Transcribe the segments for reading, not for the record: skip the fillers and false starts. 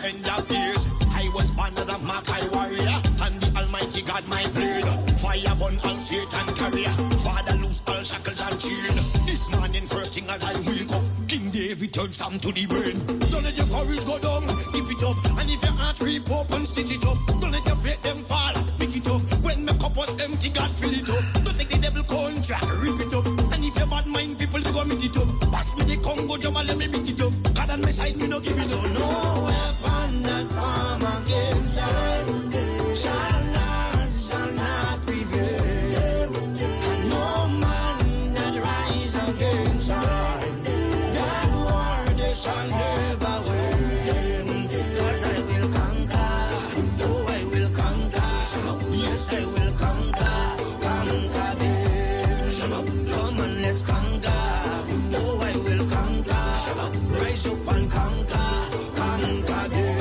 end of days. I was born as a Makai warrior, and the Almighty God my blade. Fire burn all Satan carrier, Father loose all shackles and chain. This morning first thing as I wake up, King David turns Sam to the brain. Don't let your courage go down, keep it up. And if your heart rip up and stitch it up, don't let your faith them fall, pick it up. When my cup was empty, God fill it up. Don't take the devil contract, rip it up. And if your bad mind people to go meet it up, pass me the Congo drum and let me beat it up. God on my side, me no give it up. So no weapon that form against I shall not prevail. And no man that rise against I, that war they shall never win. Cause I will conquer, oh I will conquer, yes I will conquer them. Come on, let's conquer, oh I will conquer, rise up and conquer them.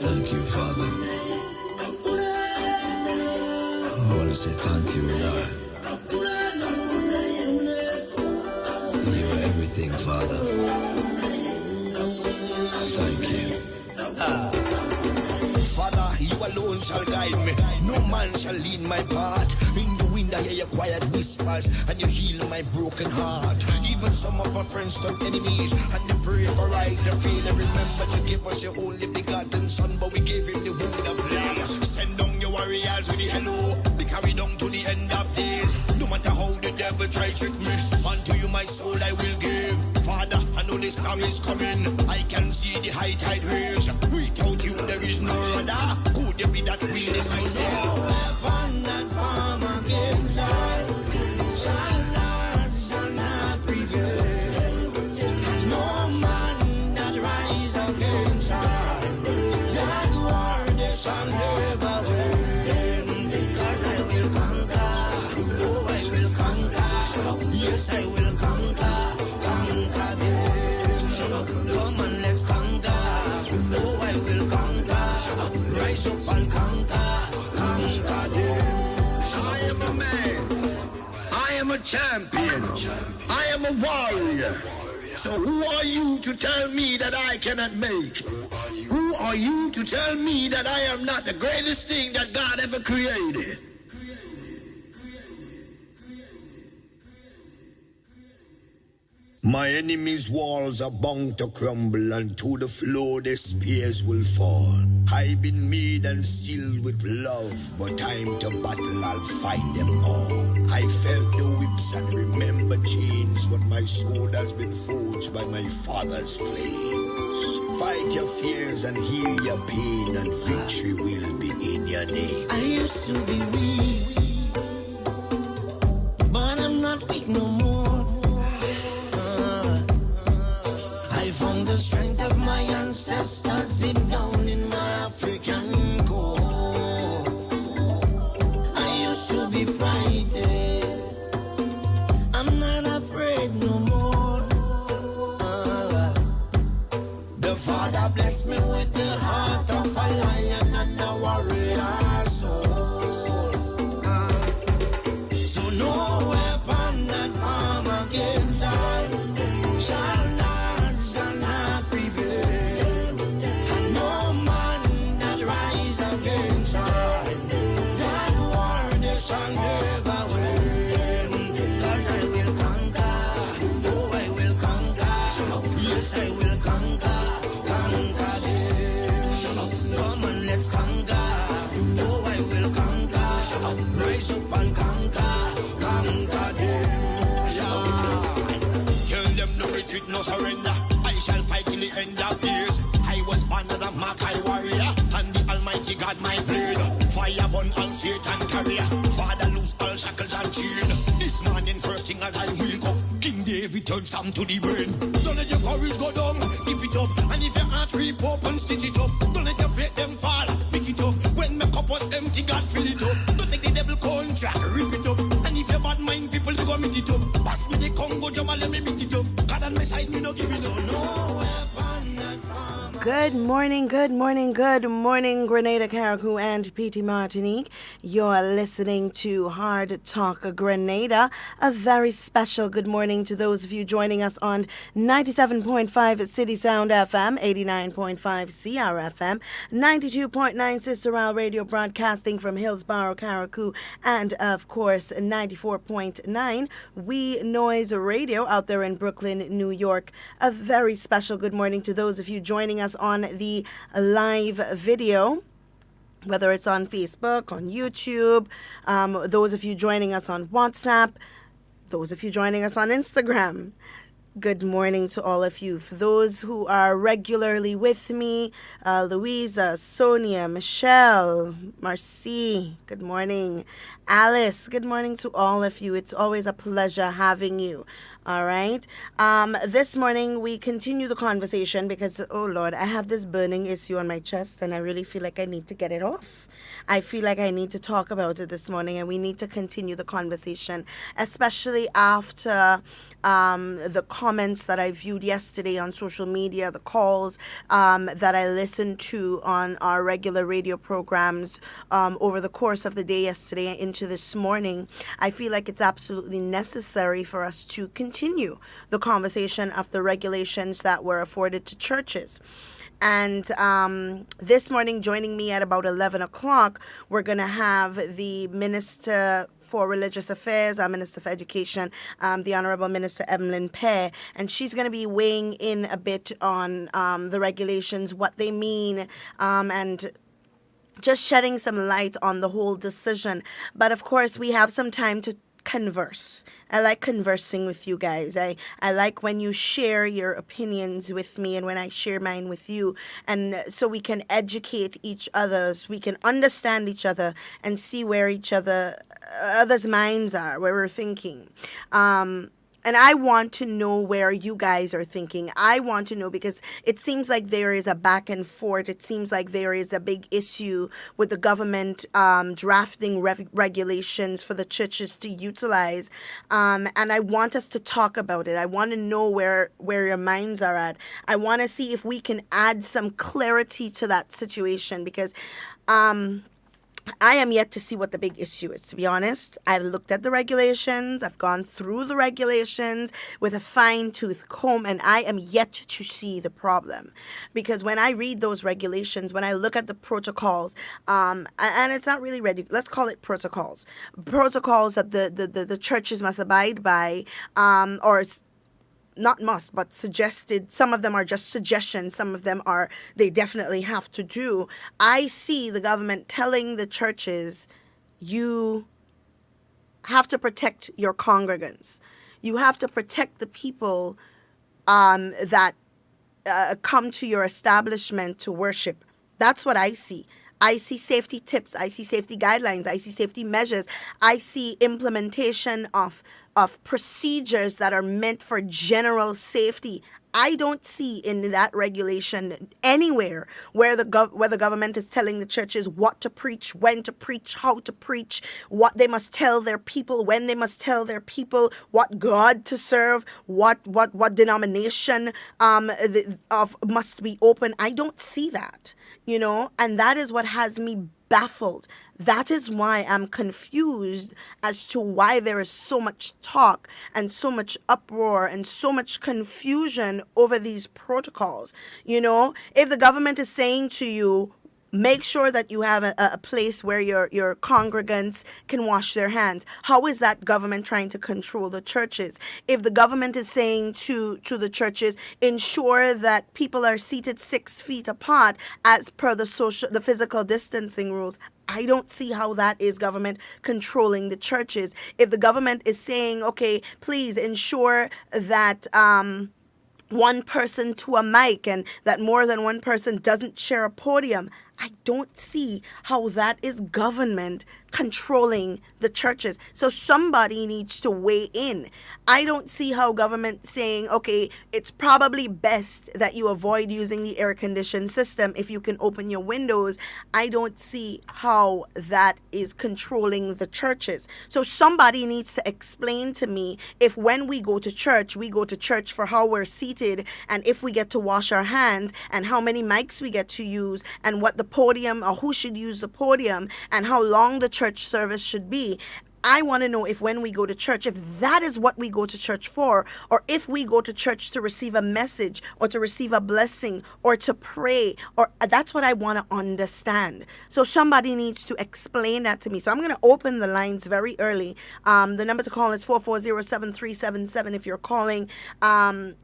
Thank you, Father. I want to say thank you, Lord. You are everything, Father. Thank you. Father, you alone shall guide me. No man shall lead my path. In the wind I hear your quiet whispers, and you heal my broken heart. Even some of my friends turn enemies, and they pray for right to feel. And remember you gave us your only begotten son, but we gave him the wound of life. Send down your warriors with the hello, they carry down to the end of days. No matter how the devil try trick me, unto you my soul I will give. Father, I know this storm is coming, I can see the high tide rage. Without you there is no other. Could there be that will decide? No weapon that form against us shall not prevail. No man that rise against us, that war they shall never win. Cause I will conquer, oh I will conquer, yes I will conquer them. Come on, let's conquer, oh I will conquer, rise up and conquer them. I am a man, I am a champion, I am a warrior. So who are you to tell me that I cannot make? Who are you to tell me that I am not the greatest thing that God ever created? My enemies' walls are bound to crumble, and to the floor their spears will fall. I've been made and sealed with love, but time to battle, I'll find them all. I felt the whips and remember chains, but my soul has been forged by my Father's flames. Fight your fears and heal your pain, and victory will be in your name. I used to be weak, but I'm not weak no more. From the strength of my ancestors deep down in my African core, I used to be frightened, I'm not afraid no more. The Father blessed me with the heart of a lion and a warrior soul. So no weapon that form against I shall not prevail, and no man that rise against I, that war they shall never win. Cause I will conquer, oh I will conquer, yes I will conquer them. Come on, let's conquer, oh I will conquer, rise up and conquer them. Tell them no retreat, no surrender, I shall fight till the end of days. I was born as a Makai warrior, and the Almighty God my blade. Fire burn all Satan carrier, Father loose all shackles and chain. This morning first thing as I wake up, King David turns Sam to the brain. Don't let your courage go down, keep it up. And if your heart rip up and stitch it up, don't let your faith them fall, pick it up. When my cup was empty, God fill it up. Don't take the devil contract, rip it up. And if your bad mind people to go meet it up, pass me the Congo drum and let me beat it up. God on my side, me no give it up. No weapon that form Good morning, Grenada, Carriacou, and PT Martinique. You're listening to Hard Talk Grenada. A very special good morning to those of you joining us on 97.5 CitysoundFM, 89.5 CRFM, 92.9 Sister Al Radio broadcasting from Hillsborough, Carriacou, and of course 94.9 We Noise Radio out there in Brooklyn, New York. A very special good morning to those of you joining us on the live video, whether it's on Facebook, on YouTube, those of you joining us on WhatsApp, those of you joining us on Instagram. Good morning to all of you. For those who are regularly with me, Louisa, Sonia, Michelle, Marcy, good morning. Alice, good morning to all of you. It's always a pleasure having you. All right. This morning we continue the conversation because, oh Lord, I have this burning issue on my chest and I really feel like I need to get it off. I feel like I need to talk about it this morning and we need to continue the conversation, especially after the comments that I viewed yesterday on social media, the calls that I listened to on our regular radio programs over the course of the day yesterday into this morning. I feel like it's absolutely necessary for us to continue the conversation of the regulations that were afforded to churches. And this morning, joining me at about 11 o'clock, we're going to have the Minister for Religious Affairs, our Minister for Education, the Honorable Minister Evelyn Pear, and she's going to be weighing in a bit on the regulations, what they mean, and just shedding some light on the whole decision. But of course, we have some time to converse. I like conversing with you guys. I like when you share your opinions with me and when I share mine with you, and so we can educate each other, so we can understand each other and see where others' minds are, where we're thinking. And I want to know where you guys are thinking. I want to know because it seems like there is a back and forth. It seems like there is a big issue with the government drafting regulations for the churches to utilize. And I want us to talk about it. I want to know where your minds are at. I want to see if we can add some clarity to that situation because I am yet to see what the big issue is, to be honest. I've looked at the regulations. I've gone through the regulations with a fine-tooth comb, and I am yet to see the problem. Because when I read those regulations, when I look at the protocols, and it's not really let's call it protocols that the churches must abide by, or not must, but suggested. Some of them are just suggestions. Some of them are, they definitely have to do. I see the government telling the churches, you have to protect your congregants. You have to protect the people that come to your establishment to worship. That's what I see. I see safety tips. I see safety guidelines. I see safety measures. I see implementation of procedures that are meant for general safety. I don't see in that regulation anywhere where the government is telling the churches what to preach, when to preach, how to preach, what they must tell their people, when they must tell their people, what God to serve, what denomination must be open. I don't see that, and that is what has me baffled. That is why I'm confused as to why there is so much talk and so much uproar and so much confusion over these protocols. If the government is saying to you, make sure that you have a place where your congregants can wash their hands. How is that government trying to control the churches? If the government is saying to the churches, ensure that people are seated 6 feet apart as per the physical distancing rules, I don't see how that is government controlling the churches. If the government is saying, okay, please ensure that one person to a mic and that more than one person doesn't share a podium, I don't see how that is government controlling the churches. So somebody needs to weigh in. I don't see how government saying, okay, it's probably best that you avoid using the air conditioned system if you can open your windows. I don't see how that is controlling the churches. So somebody needs to explain to me if when we go to church for how we're seated, and if we get to wash our hands, and how many mics we get to use, and what the podium, or who should use the podium, and how long the church service should be. I want to know if when we go to church, if that is what we go to church for, or if we go to church to receive a message, or to receive a blessing, or to pray, or that's what I want to understand. So somebody needs to explain that to me. So I'm going to open the lines very early. The number to call is 440-7377 if you're calling from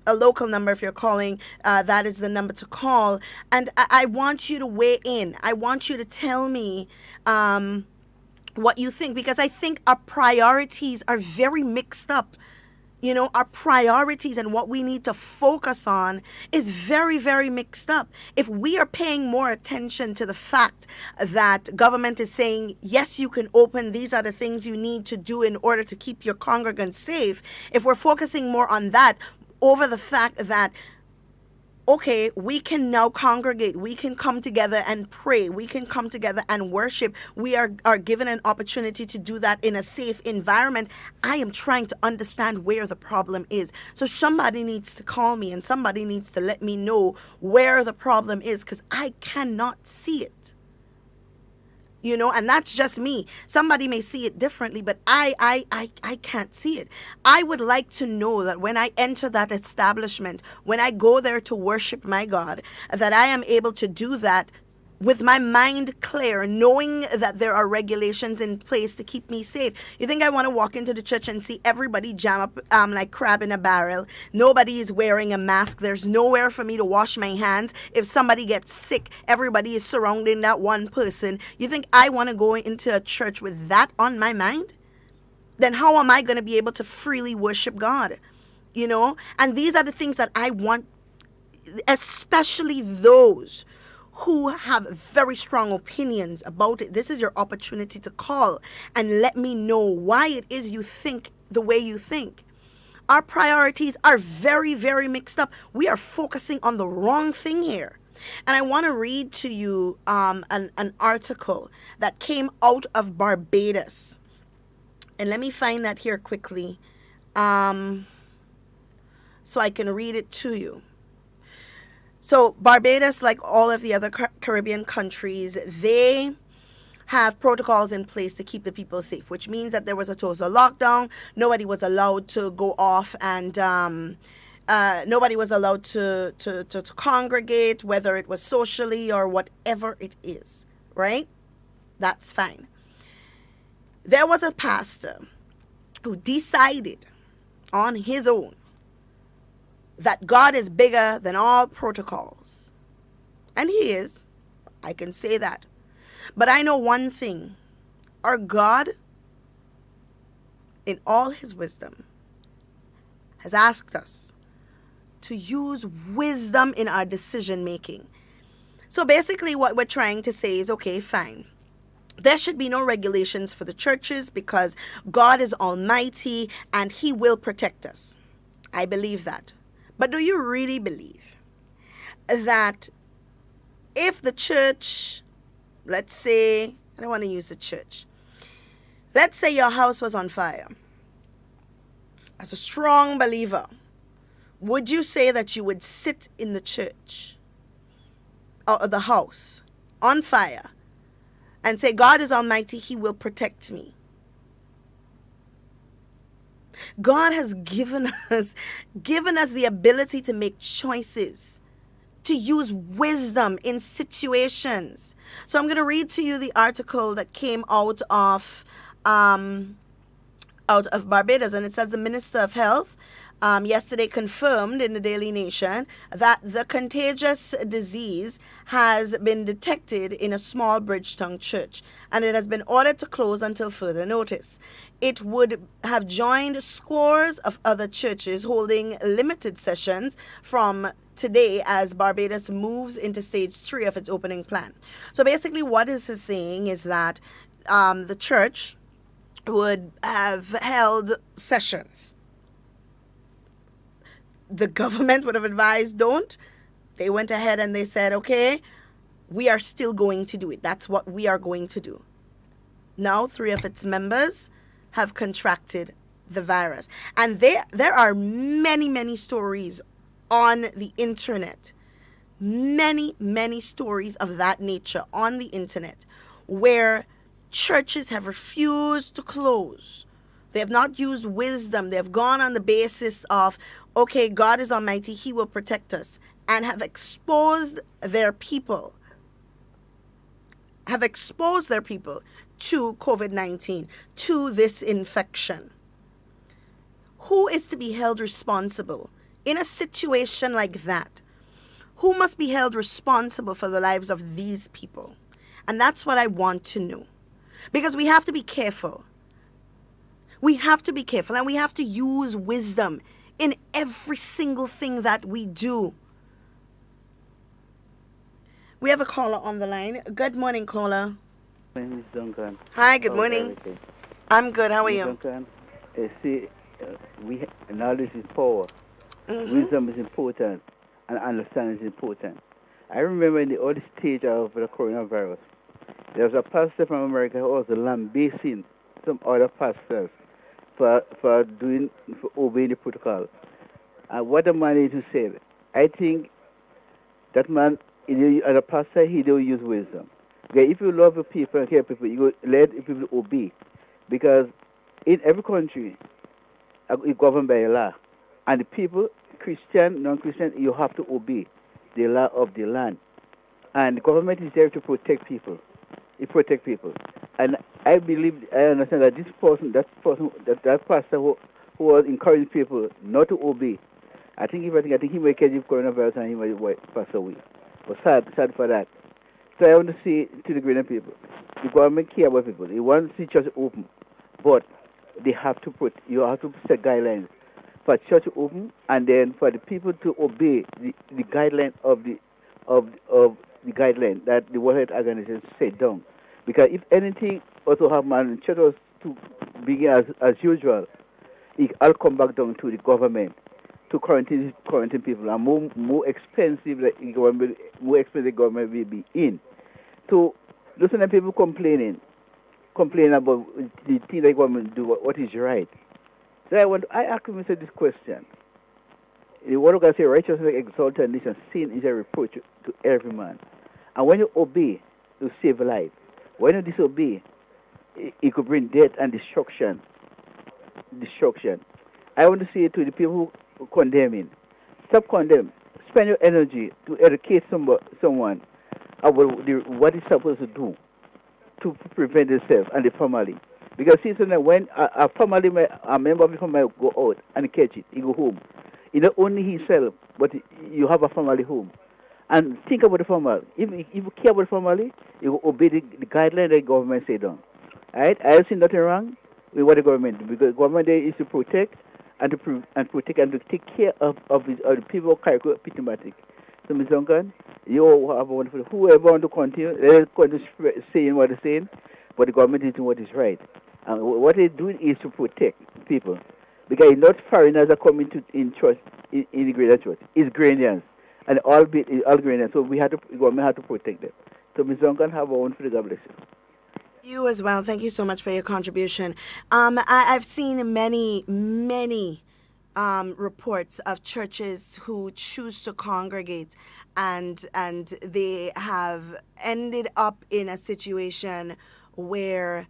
a local number. If you're calling, that is the number to call. And I want you to weigh in. I want you to tell me what you think, because I think our priorities are very mixed up. You know, our priorities and what we need to focus on is very, very mixed up. If we are paying more attention to the fact that government is saying, yes, you can open, these are the things you need to do in order to keep your congregants safe. If we're focusing more on that over the fact that, okay, we can now congregate, we can come together and pray, we can come together and worship, we are given an opportunity to do that in a safe environment. I am trying to understand where the problem is. So somebody needs to call me, and somebody needs to let me know where the problem is, because I cannot see it. You know, and that's just me. Somebody may see it differently, but I can't see it. I would like to know that when I enter that establishment, when I go there to worship my God, that I am able to do that with my mind clear, knowing that there are regulations in place to keep me safe. You think I want to walk into the church and see everybody jam up like crab in a barrel? Nobody is wearing a mask. There's nowhere for me to wash my hands. If somebody gets sick, everybody is surrounding that one person. You think I want to go into a church with that on my mind? Then how am I going to be able to freely worship God? You know? And these are the things that I want, especially those who have very strong opinions about it. This is your opportunity to call and let me know why it is you think the way you think. Our priorities are very, very mixed up. We are focusing on the wrong thing here. And I want to read to you an article that came out of Barbados. And let me find that here quickly so I can read it to you. So Barbados, like all of the other Caribbean countries, they have protocols in place to keep the people safe, which means that there was a total lockdown. Nobody was allowed to go off, and nobody was allowed to congregate, whether it was socially or whatever it is, right? That's fine. There was a pastor who decided on his own that God is bigger than all protocols. And he is. I can say that. But I know one thing. Our God, in all his wisdom, has asked us to use wisdom in our decision making. So basically what we're trying to say is, okay, fine. There should be no regulations for the churches because God is almighty and he will protect us. I believe that. But do you really believe that if the church, let's say, I don't want to use the church, let's say your house was on fire. As a strong believer, would you say that you would sit in the church or the house on fire and say, God is almighty, he will protect me? God has given us the ability to make choices, to use wisdom in situations. So I'm going to read to you the article that came out of Barbados, and it says the Minister of Health yesterday confirmed in the Daily Nation that the contagious disease has been detected in a small Bridgetown church, and it has been ordered to close until further notice. It would have joined scores of other churches holding limited sessions from today as Barbados moves into stage 3 of its opening plan. So basically what this is saying is that the church would have held sessions. The government would have advised don't. They went ahead and they said, okay, we are still going to do it. That's what we are going to do. Now 3 of its members have contracted the virus. And there are many stories on the internet. Many stories of that nature on the internet where churches have refused to close. They have not used wisdom. They have gone on the basis of, okay, God is almighty, he will protect us, and have exposed their people to COVID-19, to this infection. Who is to be held responsible in a situation like that? Who must be held responsible for the lives of these people? And that's what I want to know. Because we have to be careful. We have to be careful, and we have to use wisdom in every single thing that we do. We have a caller on the line. Good morning, caller. My name is Duncan. Hi, good morning. I'm good. How are you? Duncan, knowledge is power. Wisdom is important, and understanding is important. I remember in the early stage of the coronavirus, there was a pastor from America who was lambasting some other pastors for obeying the protocol. And what the man is to say, I think that man, as a pastor, he don't use wisdom. Okay, if you love the people and care people, you go let the people obey. Because in every country, it's governed by a law. And the people, Christian, non-Christian, you have to obey the law of the land. And the government is there to protect people. It protects people. And I understand that that pastor who was encouraging people not to obey, I think he might catch the coronavirus and he might pass away. But sad for that. So I want to say to the Grenadian people, the government care about people. They want to see church open, but you have to set guidelines for church open, and then for the people to obey the guideline of the guideline that the World Health Organization set down. Because if anything also happens, church was to begin as usual, it all come back down to the government to quarantine people, and more expensive the government will be in. So listen to people complain about the thing the government do, what is right. So I ask myself this question. The word of God says, righteousness exalted a nation, sin is a reproach to every man. And when you obey, you save life. When you disobey, it could bring death and destruction. I want to say to the people who condemning, stop condemning. Spend your energy to educate someone about what is supposed to do to prevent themselves and the family. Because see, when a member of the family go out and catch it, he go home. It's not only himself, but you have a family home. And think about the family. If you care about the family, you will obey the guidelines the government say down. Right? I don't see nothing wrong with what the government do, because the government there is to protect and to take care of the people of Carriacou, Pitmatic. So, Ms. Duncan, you have a wonderful. Whoever want to continue, let us continue saying what they're saying, but the government is doing what is right. And what they're doing is to protect people. Because not foreigners are coming in church, in the Grenadian church. It's Grenadians. And all Grenadians. So the government had to protect them. So, Ms. Duncan, have a wonderful day. God bless you. You as well. Thank you so much for your contribution. I've seen many reports of churches who choose to congregate and they have ended up in a situation where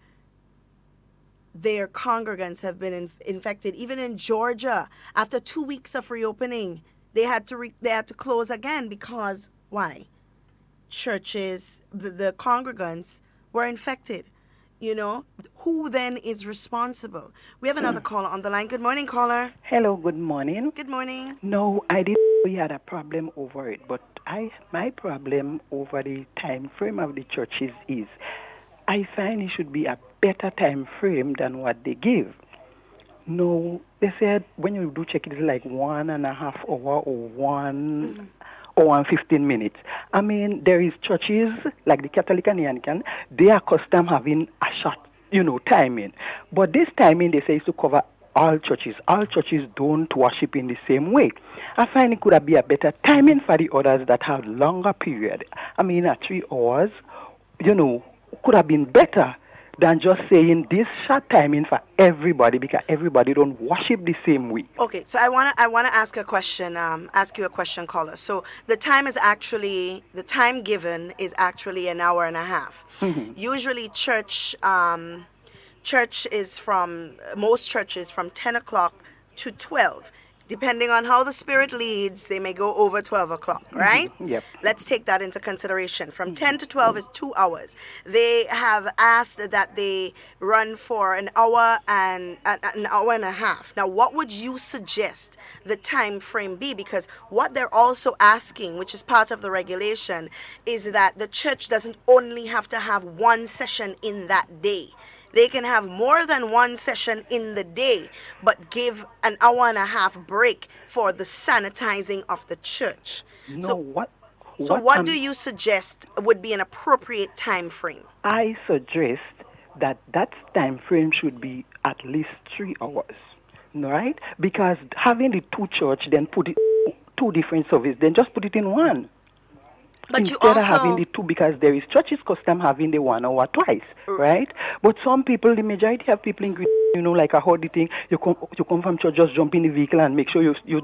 their congregants have been infected. Even in Georgia, after 2 weeks of reopening, they had to close again because why? Churches, the congregants were infected. who then is responsible? We have another caller on the line. Good morning, caller. Hello, good morning. Good morning. No, I didn't know we had a problem over it, but my problem over the time frame of the churches is I find it should be a better time frame than what they give. No, they said when you do check it, it's like 1.5 hour or 15 minutes. I mean, there is churches like the Catholic and the Anglican, they are accustomed having a short, timing. But this timing, they say, is to cover all churches. All churches don't worship in the same way. I find it could have been a better timing for the others that have longer period. I mean, at 3 hours, could have been better than just saying this short timing for everybody because everybody don't worship the same way. Okay, so I wanna ask a question. Ask you a question, caller. So the time given is actually an hour and a half. Mm-hmm. Usually, church is from 10 o'clock to 12. Depending on how the Spirit leads, they may go over 12 o'clock, right? Mm-hmm. Yep. Let's take that into consideration. From 10 to 12 is 2 hours. They have asked that they run for an hour and a half. Now, what would you suggest the time frame be? Because what they're also asking, which is part of the regulation, is that the church doesn't only have to have one session in that day. They can have more than one session in the day, but give an hour and a half break for the sanitizing of the church. What do you suggest would be an appropriate time frame? I suggest that time frame should be at least 3 hours, right? Because having the two church, then put it two different service, then just put it in one. But Instead of having the two, because there is churches custom having the 1 hour twice, right? But some people, the majority of people in Grenada, like a holiday thing, you come from church, just jump in the vehicle and make sure you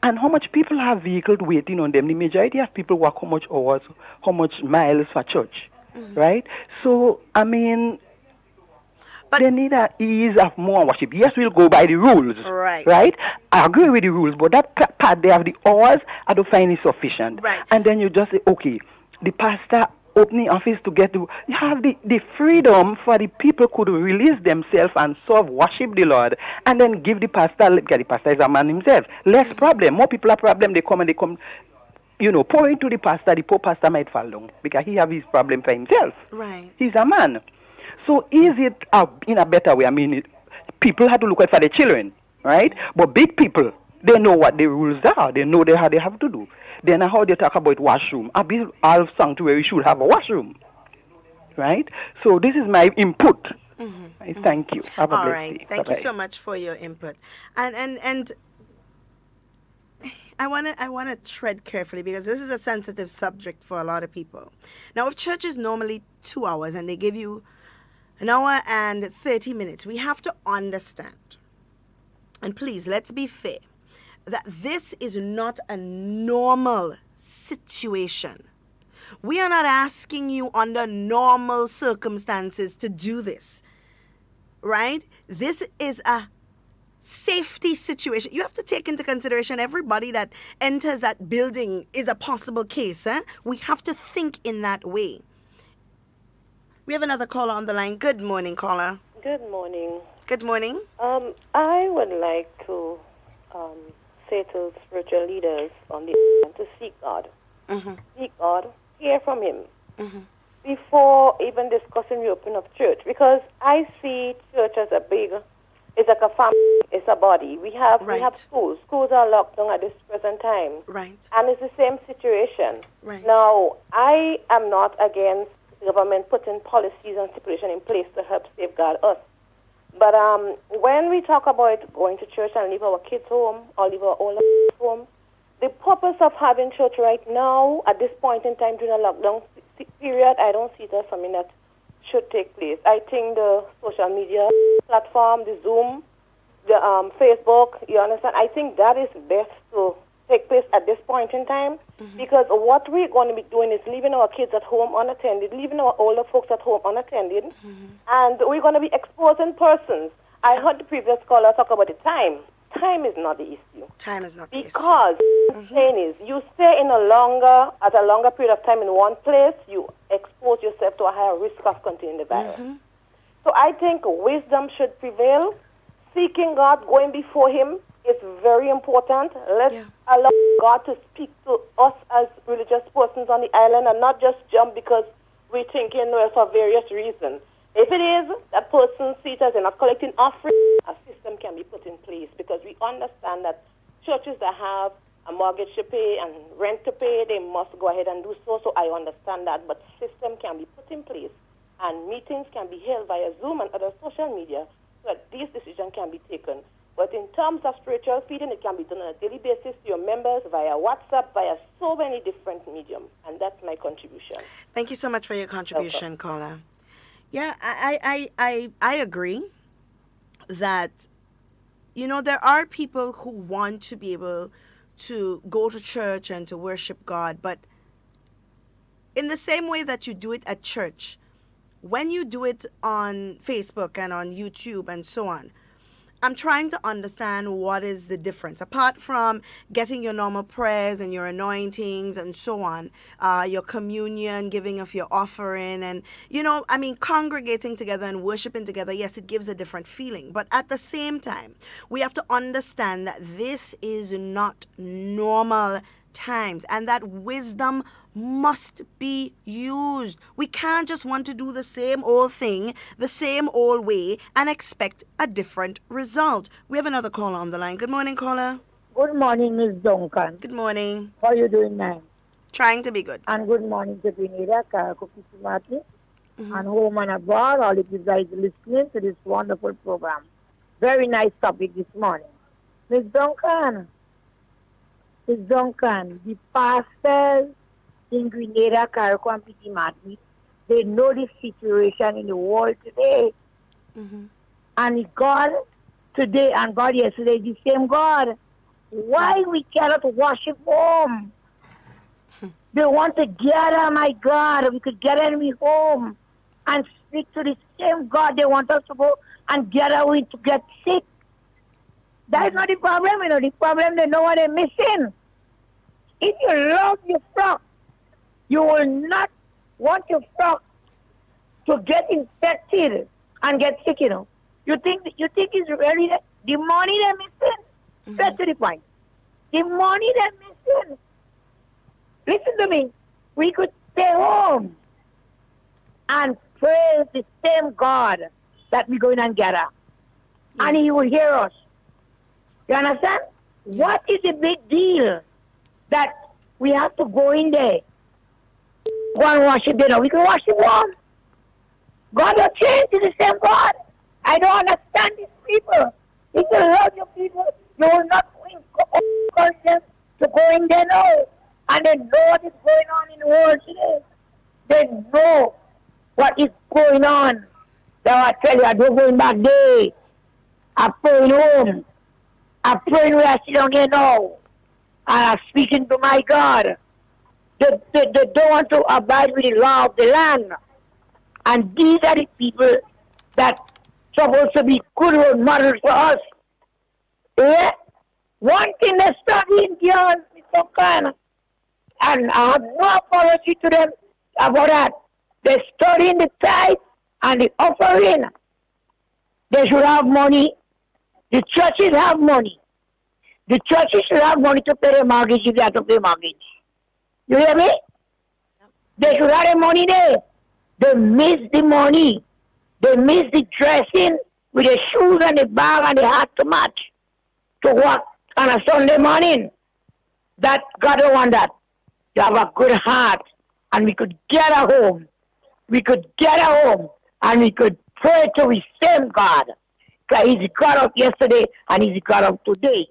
and how much people have vehicles waiting on them. The majority of people work how much hours, how much miles for church, right? So, I mean, they need an ease of more worship. Yes, we'll go by the rules. Right? I agree with the rules, but that part they have the hours, I don't find it sufficient. Right. And then you just say, okay, the pastor opening office to get to, you have the freedom for the people could release themselves and serve, worship the Lord, and then give the pastor, because the pastor is a man himself, less problem. More people have problem, they come, pour into the pastor, the poor pastor might fall down because he have his problem for himself. Right. He's a man. So is it in a better way? I mean, people have to look out for their children, right? But big people, they know what the rules are. They know how they have to do. Then how they talk about washroom. I believe all sanctuary should have a washroom, right? So this is my input. Thank you. Have a all blessed right. day. Thank Bye-bye. you so much for your input. And I wanna tread carefully because this is a sensitive subject for a lot of people. Now, if church is normally 2 hours and they give you an hour and 30 minutes, we have to understand, and please, let's be fair, that this is not a normal situation. We are not asking you under normal circumstances to do this, right? This is a safety situation. You have to take into consideration everybody that enters that building is a possible case. We have to think in that way. We have another caller on the line. Good morning, caller. Good morning. Good morning. I would like to say to spiritual leaders on the to seek God. Seek God, hear from Him before even discussing the opening of church. Because I see church as it's like a family, it's a body. We have schools. Schools are locked down at this present time. Right. And it's the same situation. Right. Now, I am not against the government putting policies and stipulations in place to help safeguard us. But when we talk about going to church and leave our kids home or leave our older kids home, the purpose of having church right now, at this point in time during a lockdown period, I don't see it as something that should take place. I think the social media platform, the Zoom, the Facebook, you understand, I think that is best to take place at this point in time because what we're going to be doing is leaving our kids at home unattended, leaving our older folks at home unattended, and we're going to be exposing persons. I heard the previous caller talk about the time. Time is not the issue. Time is not the issue. Because what I'm saying is you stay at a longer period of time in one place, you expose yourself to a higher risk of containing the virus. So I think wisdom should prevail. Seeking God, going before Him is very important. Let's allow God to speak to us as religious persons on the island and not just jump because we think for various reasons. If it is that person sees us and not collecting offering, a system can be put in place because we understand that churches that have a mortgage to pay and rent to pay, they must go ahead and do so. So I understand that, but system can be put in place and meetings can be held via Zoom and other social media so that these decisions can be taken. But in terms of spiritual feeding, it can be done on a daily basis to your members via WhatsApp, via so many different mediums. And that's my contribution. Thank you so much for your contribution, caller. Yeah, I agree that, there are people who want to be able to go to church and to worship God, but in the same way that you do it at church, when you do it on Facebook and on YouTube and so on, I'm trying to understand what is the difference. Apart from getting your normal prayers and your anointings and so on, your communion, giving of your offering, and, congregating together and worshiping together, yes, it gives a different feeling. But at the same time, we have to understand that this is not normal times and that wisdom must be used. We can't just want to do the same old thing, the same old way, and expect a different result. We have another caller on the line. Good morning, caller. Good morning, Miss Duncan. Good morning. How are you doing now? Trying to be good. And good morning to Grenada, Carriacou, and home and abroad, all the people that is listening to this wonderful program. Very nice topic this morning. Miss Duncan, the pastors in Grenada, Carriacou, and Petit Martin, they know the situation in the world today. And God today and God yesterday, the same God. Why we cannot worship home? They want to gather, my God. We could gather in home and speak to the same God. They want us to go and gather with to get sick. That is not the problem, The problem, they know what they're missing. If you love your flock, you will not want your flock to get infected and get sick, You think it's really the money they're missing? That's to the point. The money they're missing. Listen to me. We could stay home and praise the same God that we're going and gather. And He will hear us. You understand? What is the big deal that we have to go in there? Go and worship there. We can worship one. God will change to the same God. I don't understand these people. If you love your people, you will not encourage them to go in there now. And they know what is going on in the world today. They know what is going on. So I tell you, I don't going back there. I'm praying home. I'm praying where I sit down here now. And I'm speaking to my God. They don't want to abide with the law of the land. And these are the people that supposed to be good role models for us. Yeah? One thing they study in girls is so kind. And I have no apology to them about that. They study in the tithe and the offering. They should have money. The churches have money. The churches should have money to pay the mortgage if they have to pay mortgage. You hear me? They should have the money there. They miss the money. They miss the dressing with the shoes and the bag and the hat to match to work on a Sunday morning. That God don't want that. You have a good heart and we could get at home. We could get at home and we could pray to the same God. Because He's the God of yesterday and He's the God of today.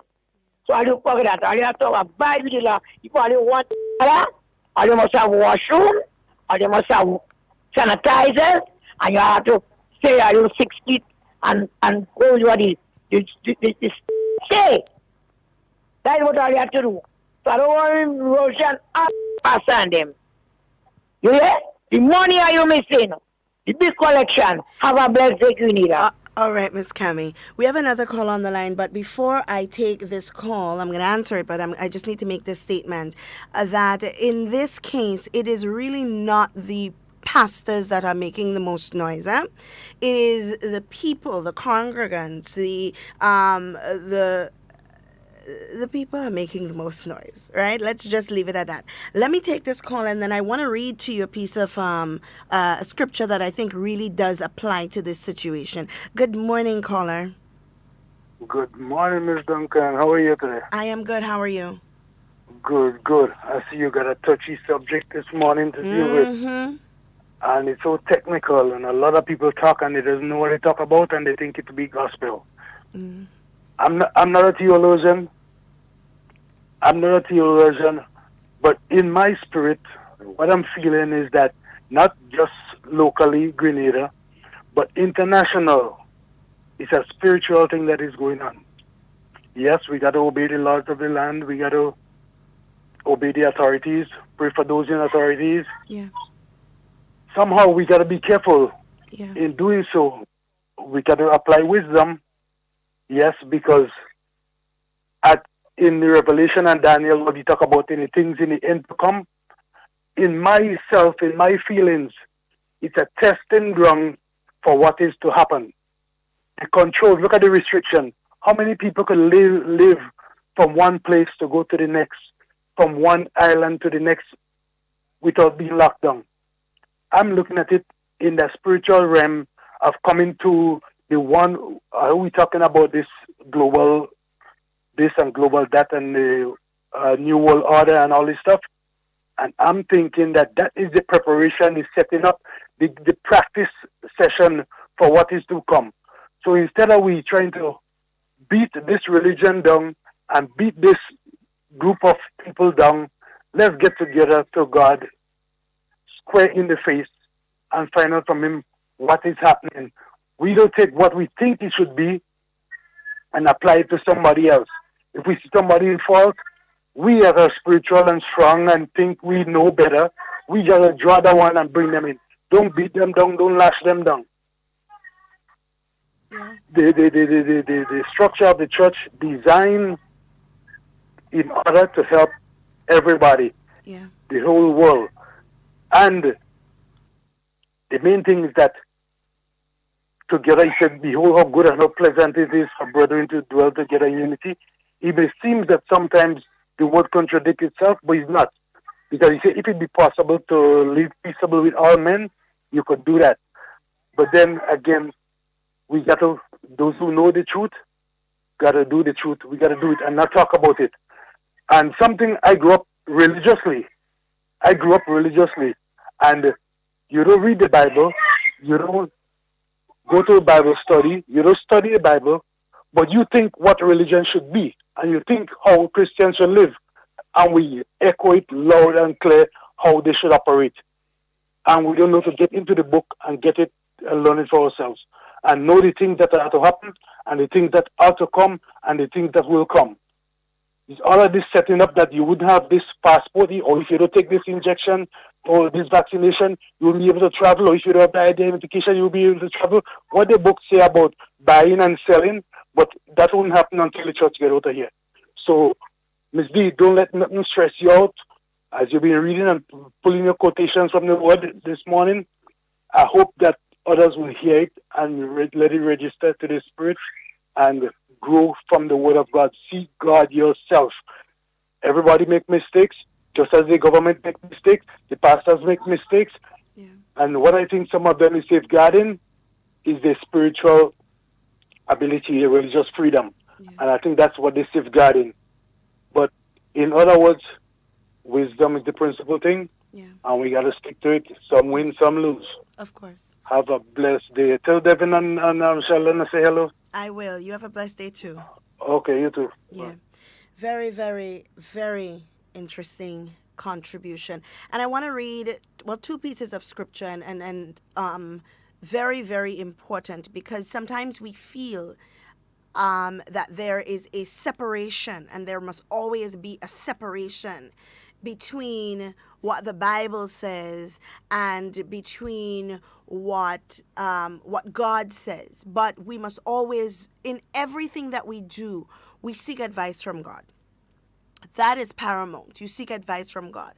So I don't forget that. I have to abide with the law. If you want that, or you must have washroom, or you must have sanitizers, and you have to stay at your 6 feet and go what the say. That's what I have to do. So I don't want Russian pass on them. You hear? The money are you missing? The big collection. Have a blessed day, you need that. All right, Miss Cami. We have another call on the line, but before I take this call, I'm going to answer it, but I just need to make this statement that in this case, it is really not the pastors that are making the most noise. It is the people, the congregants, the people are making the most noise, right? Let's just leave it at that. Let me take this call, and then I want to read to you a piece of scripture that I think really does apply to this situation. Good morning, caller. Good morning, Miss Duncan. How are you today? I am good. How are you? Good, good. I see you got a touchy subject this morning to deal with. And it's so technical, and a lot of people talk and they don't know what they talk about, and they think it to be gospel. I'm not a theologian. But in my spirit, what I'm feeling is that not just locally, Grenada, but international. It's a spiritual thing that is going on. Yes, we got to obey the laws of the land. We got to obey the authorities, pray for those in authorities. Yeah. Somehow we got to be careful Yeah. in doing so. We got to apply wisdom. Yes, because in the Revelation and Daniel, when we talk about any things in the end to come, in myself, in my feelings, it's a testing ground for what is to happen. The control, look at the restriction. How many people can live from one place to go to the next, from one island to the next, without being locked down? I'm looking at it in the spiritual realm of coming to the one, we're talking about this global this and global that and the New World Order and all this stuff. And I'm thinking that is the preparation, is setting up the practice session for what is to come. So instead of we trying to beat this religion down and beat this group of people down, let's get together to God, square in the face, and find out from Him what is happening. We don't take what we think it should be and apply it to somebody else. If we see somebody in fault, we that are spiritual and strong and think we know better, we just draw the one and bring them in. Don't beat them down, don't lash them down. Yeah. The structure of the church designed in order to help everybody, Yeah. the whole world. And the main thing is that together, He said, behold how good and how pleasant it is for brethren to dwell together in unity. It may seem that sometimes the word contradicts itself, but it's not. Because He said, if it be possible to live peaceable with all men, you could do that. But then again, we got to, those who know the truth, got to do the truth. We got to do it and not talk about it. And something I grew up religiously. And you don't read the Bible, you don't go to a Bible study, you don't study the Bible, but you think what religion should be, and you think how Christians should live, and we echo it loud and clear how they should operate. And we don't know to get into the book and get it and learn it for ourselves, and know the things that are to happen, and the things that are to come, and the things that will come. It's all of this setting up that you would have this passport, or if you don't take this injection or this vaccination, you will be able to travel, or if you don't have the identification, you'll be able to travel. What the books say about buying and selling, but that won't happen until the church get out of here. So, Ms. D, don't let nothing stress you out. As you've been reading and pulling your quotations from the word this morning, I hope that others will hear it and let it register to the Spirit and grow from the Word of God. See God yourself. Everybody make mistakes, just as the government make mistakes, the pastors make mistakes. Yeah. And what I think some of them is safeguarding is their spiritual ability, their religious freedom. Yeah. And I think that's what they're safeguarding. But in other words, wisdom is the principal thing, Yeah. and we got to stick to it. Some win, some lose. Of course. Have a blessed day. Tell Devin and Shalana say hello. I will. You have a blessed day too. Okay, you too. Yeah. Very, very, very interesting contribution. And I want to read, two pieces of scripture and very, very important, because sometimes we feel that there is a separation, and there must always be a separation between what the Bible says and between what God says. But we must always, in everything that we do, we seek advice from God. That is paramount. You seek advice from God.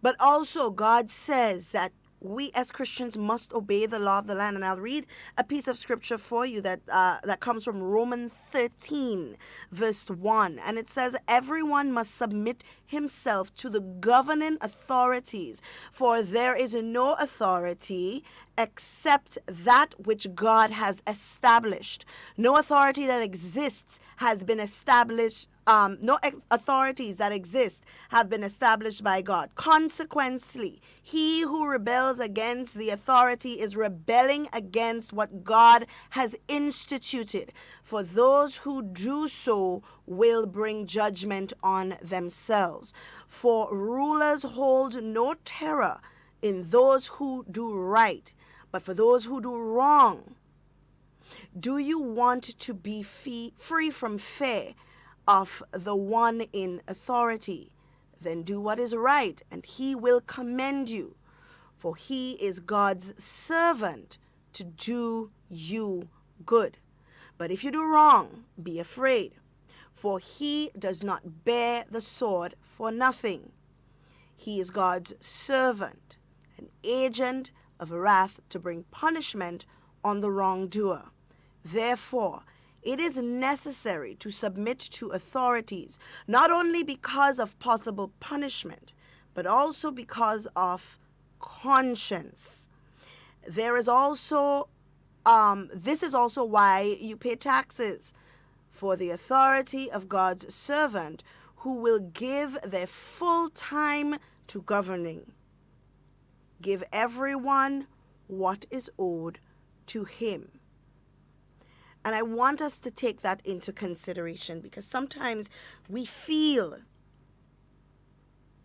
But also God says that we as Christians must obey the law of the land. And I'll read a piece of scripture for you that comes from Romans 13, verse 1. And it says, everyone must submit himself to the governing authorities, for there is no authority except that which God has established. No authority that exists has been established. Authorities that exist have been established by God. Consequently, he who rebels against the authority is rebelling against what God has instituted. For those who do so will bring judgment on themselves. For rulers hold no terror in those who do right, but for those who do wrong. Do you want to be free from fear of the one in authority? Then do what is right, and he will commend you. For he is God's servant to do you good. But if you do wrong, be afraid, for he does not bear the sword for nothing. He is God's servant, an agent of wrath to bring punishment on the wrongdoer. Therefore, it is necessary to submit to authorities, not only because of possible punishment, but also because of conscience. There is also, this is also why you pay taxes, for the authority of God's servant, who will give their full time to governing. Give everyone what is owed to him. And I want us to take that into consideration, because sometimes we feel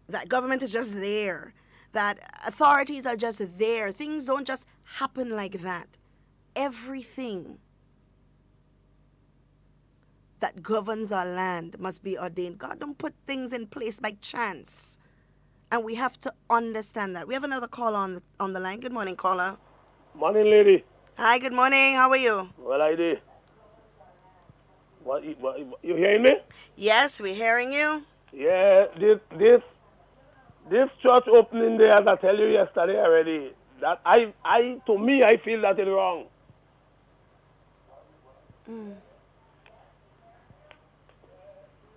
that government is just there, that authorities are just there. Things don't just happen like that. Everything that governs our land must be ordained. God don't put things in place by chance. And we have to understand that. We have another caller on the line. Good morning, caller. Morning, lady. Hi, good morning. How are you? Well, I did. What, you hearing me? Yes, we're hearing you. Yeah, this church opening day, as I tell you yesterday already, that I feel that it's wrong.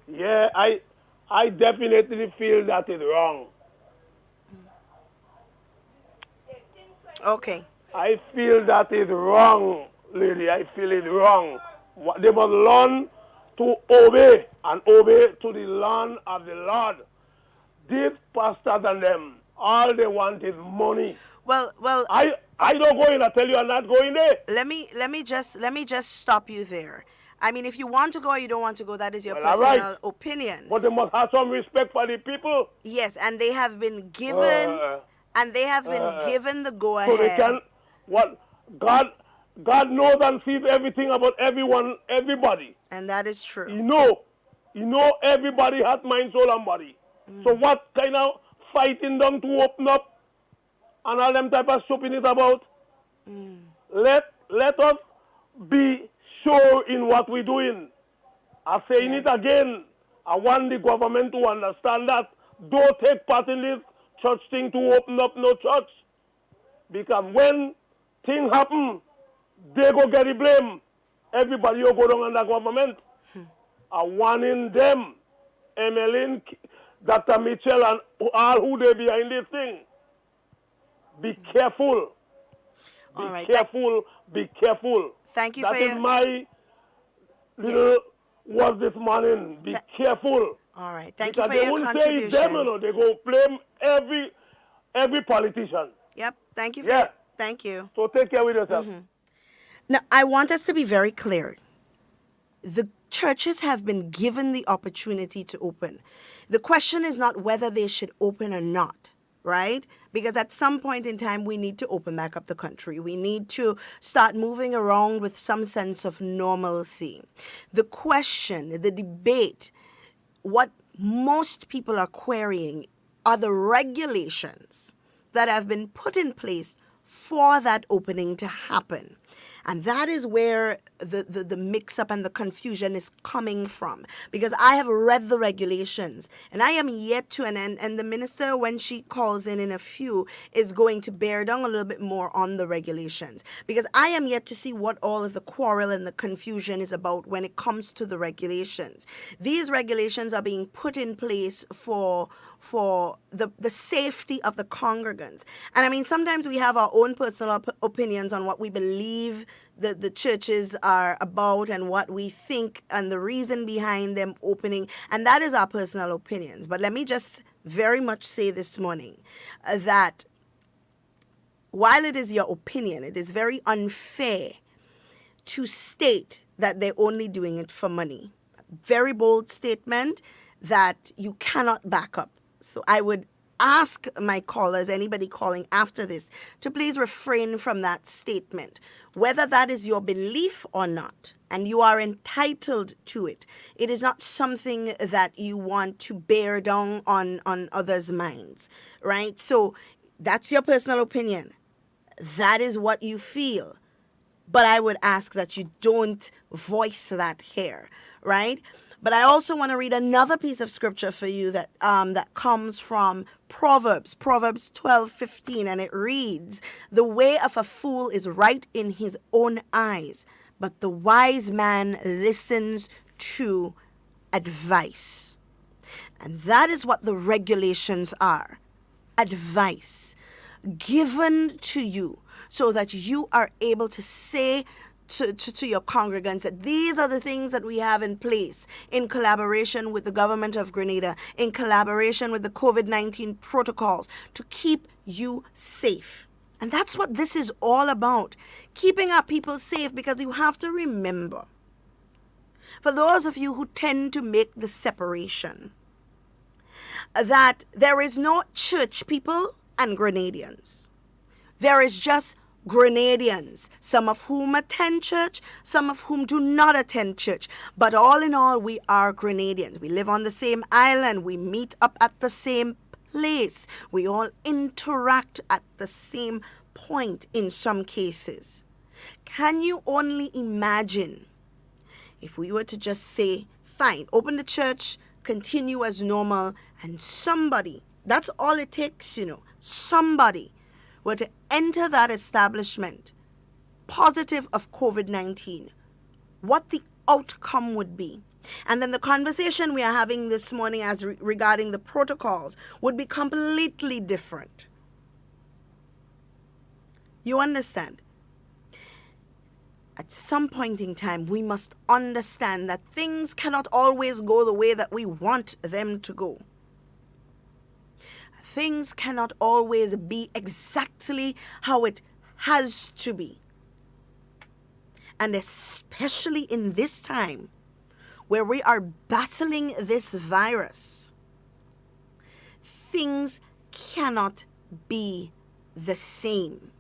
Yeah, I definitely feel that it's wrong. Okay. I feel that it's wrong, lady. I feel it wrong. They must learn to obey and obey to the law of the Lord. These pastors and them, all they want is money. Well, I don't go in. I tell you, I'm not going there. Let me just stop you there. I mean, if you want to go or you don't want to go, that is your Well, personal opinion. But they must have some respect for the people. Yes, and they have been given given the go ahead. So they can God knows and sees everything about everyone, everybody. And that is true. He know everybody has mind, soul, and body. So what kind of fighting them to open up and all them type of stuff in it about? Let us be sure in what we're doing. I'm saying it again. I want the government to understand that. Don't take part in this church thing to open up no church. Because when things happen, they go get the blame. Everybody will go down on the government. I'm warning them, Emmeline, Dr. Mitchell, and all who they behind this thing. Be careful. Be careful. Be careful. Thank you that for is my little word this morning. Be careful. All right. Thank because you for your contribution. They won't say it's them, you know. They go blame every politician. Yep. Thank you for thank you. So take care with yourself. Now, I want us to be very clear. The churches have been given the opportunity to open. The question is not whether they should open or not, right? Because at some point in time, we need to open back up the country. We need to start moving around with some sense of normalcy. The question, the debate, what most people are querying are the regulations that have been put in place for that opening to happen. And that is where the mix-up and the confusion is coming from. Because I have read the regulations, and I am yet to, and the minister, when she calls in a few, is going to bear down a little bit more on the regulations. Because I am yet to see what all of the quarrel and the confusion is about when it comes to the regulations. These regulations are being put in place for the safety of the congregants. And I mean, sometimes we have our own personal opinions on what we believe the churches are about and what we think and the reason behind them opening. And that is our personal opinions. But let me just very much say this morning that while it is your opinion, it is very unfair to state that they're only doing it for money. Very bold statement that you cannot back up. So I would ask my callers, anybody calling after this, to please refrain from that statement, whether that is your belief or not, and you are entitled to it. It is not something that you want to bear down on others' minds, right? So that's your personal opinion. That is what you feel. But I would ask that you don't voice that here, right? But I also want to read another piece of scripture for you that comes from Proverbs 12:15, and it reads, "The way of a fool is right in his own eyes, but the wise man listens to advice." And that is what the regulations are. Advice given to you so that you are able to say to your congregants that these are the things that we have in place in collaboration with the government of Grenada, in collaboration with the COVID-19 protocols to keep you safe. And that's what this is all about, keeping our people safe, because you have to remember, for those of you who tend to make the separation, that there is no church people and Grenadians. There is just Grenadians, some of whom attend church, some of whom do not attend church. But all in all, we are Grenadians. We live on the same island. We meet up at the same place. We all interact at the same point in some cases. Can you only imagine if we were to just say, fine, open the church, continue as normal, and somebody, that's all it takes, somebody were to enter that establishment positive of COVID-19, what the outcome would be. And then the conversation we are having this morning as regarding the protocols would be completely different. You understand? At some point in time, we must understand that things cannot always go the way that we want them to go. Things cannot always be exactly how it has to be. And especially in this time where we are battling this virus, things cannot be the same.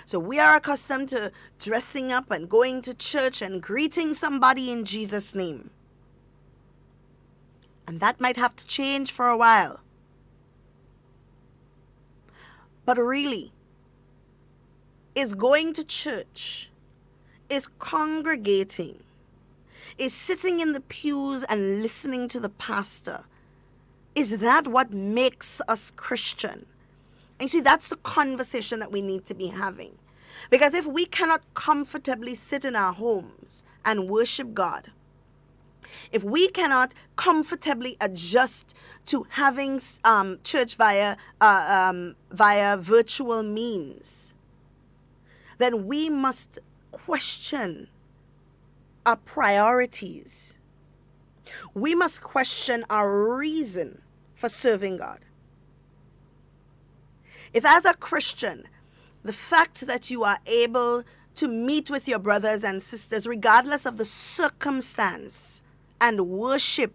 So we are accustomed to dressing up and going to church and greeting somebody in Jesus' name. And that might have to change for a while. But really, is going to church, is congregating, is sitting in the pews and listening to the pastor, is that what makes us Christian? And you see, that's the conversation that we need to be having. Because if we cannot comfortably sit in our homes and worship God, if we cannot comfortably adjust to having church via virtual means, then we must question our priorities. We must question our reason for serving God. If as a Christian, the fact that you are able to meet with your brothers and sisters regardless of the circumstance and worship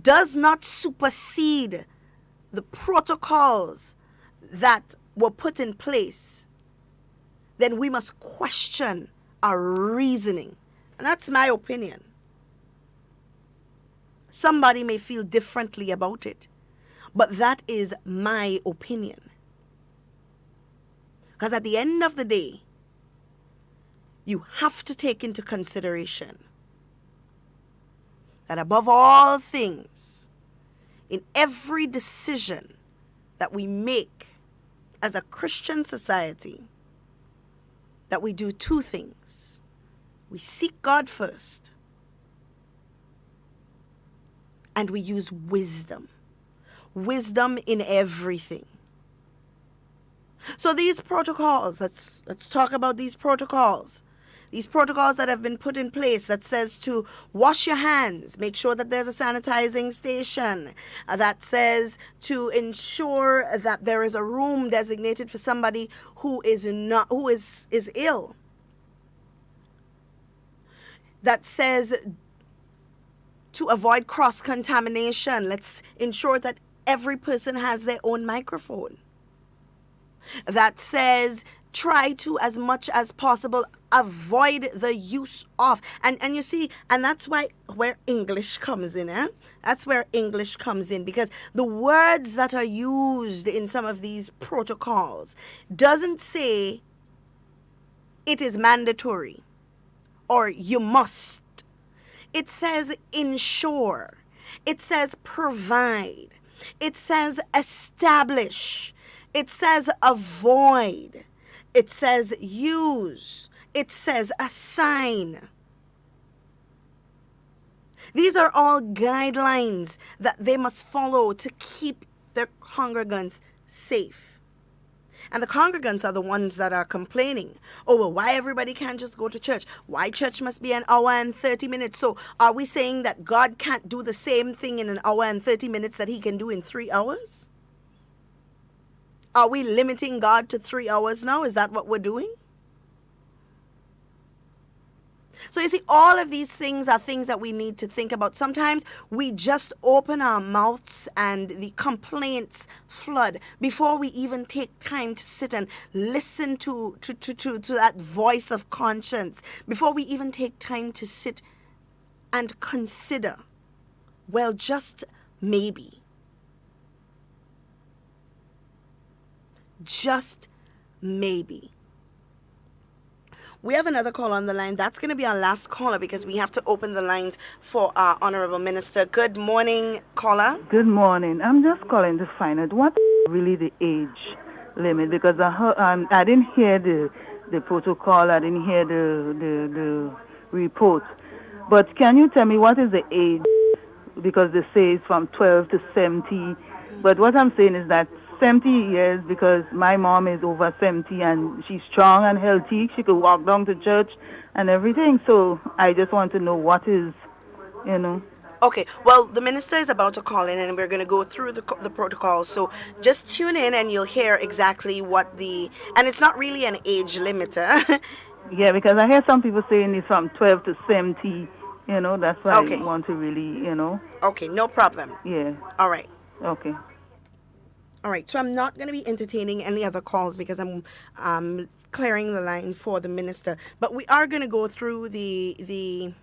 does not supersede the protocols that were put in place, then we must question our reasoning. And that's my opinion. Somebody may feel differently about it, but that is my opinion. Because at the end of the day, you have to take into consideration that above all things, in every decision that we make as a Christian society, that we do two things. We seek God first, and we use wisdom. Wisdom in everything. So these protocols, let's talk about these protocols. These protocols that have been put in place that says to wash your hands, make sure that there's a sanitizing station, that says to ensure that there is a room designated for somebody who is ill. That says to avoid cross-contamination. Let's ensure that every person has their own microphone. That says try to, as much as possible, avoid the use of. And you see, and that's where English comes in. That's where English comes in, because the words that are used in some of these protocols doesn't say it is mandatory or you must. It says ensure. It says provide. It says establish. It says avoid. It says use. It says assign. These are all guidelines that they must follow to keep their congregants safe. And the congregants are the ones that are complaining. Oh, well, why everybody can't just go to church? Why church must be an hour and 30 minutes? So are we saying that God can't do the same thing in an hour and 30 minutes that he can do in 3 hours? Are we limiting God to 3 hours now? Is that what we're doing? So you see, all of these things are things that we need to think about. Sometimes we just open our mouths and the complaints flood before we even take time to sit and listen to that voice of conscience, before we even take time to sit and consider, well, just maybe. Just maybe. We have another call on the line. That's going to be our last caller because we have to open the lines for our Honorable Minister. Good morning, caller. Good morning. I'm just calling to find out what really the age limit, because I didn't hear the protocol. I didn't hear the report. But can you tell me what is the age? Because they say it's from 12 to 70. But what I'm saying is that 70 years, because my mom is over 70 and she's strong and healthy. She could walk down to church and everything. So I just want to know what is, Okay, well, the minister is about to call in and we're going to go through the protocol. So just tune in and you'll hear exactly and it's not really an age limiter. Yeah, because I hear some people saying it's from 12 to 70. That's why I want to really, Okay, no problem. Yeah. All right. Okay. All right, so I'm not going to be entertaining any other calls because I'm clearing the line for the minister. But we are going to go through the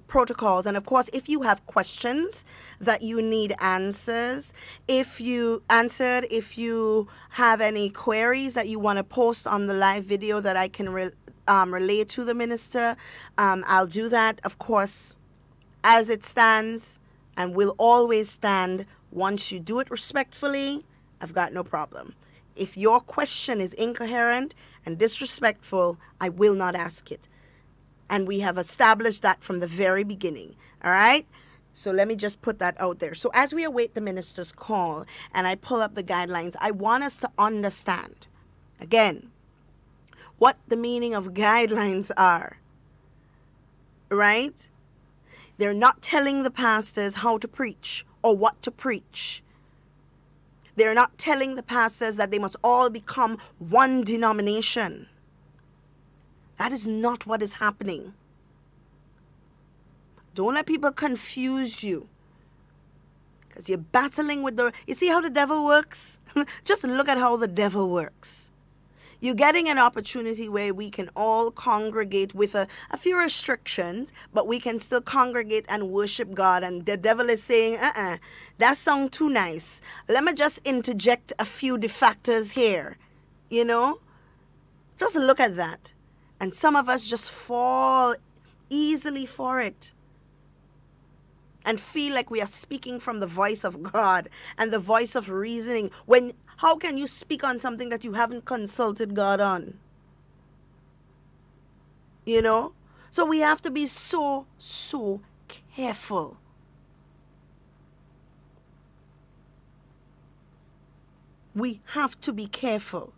protocols. And, of course, if you have questions that you need answers, if you have any queries that you want to post on the live video that I can relay to the minister, I'll do that, of course, as it stands and will always stand. Once you do it respectfully, I've got no problem. If your question is incoherent and disrespectful, I will not ask it. And we have established that from the very beginning. All right? So let me just put that out there. So as we await the minister's call and I pull up the guidelines, I want us to understand, again, what the meaning of guidelines are. Right? They're not telling the pastors how to preach or what to preach. They're not telling the pastors that they must all become one denomination. That is not what is happening. Don't let people confuse you. Because you're battling with you see how the devil works? Just look at how the devil works. You're getting an opportunity where we can all congregate with a few restrictions, but we can still congregate and worship God. And the devil is saying, that sounds too nice. Let me just interject a few defactors here. Just look at that. And some of us just fall easily for it and feel like we are speaking from the voice of God and the voice of reasoning. When how can you speak on something that you haven't consulted God on? You know? So we have to be so careful. We have to be careful.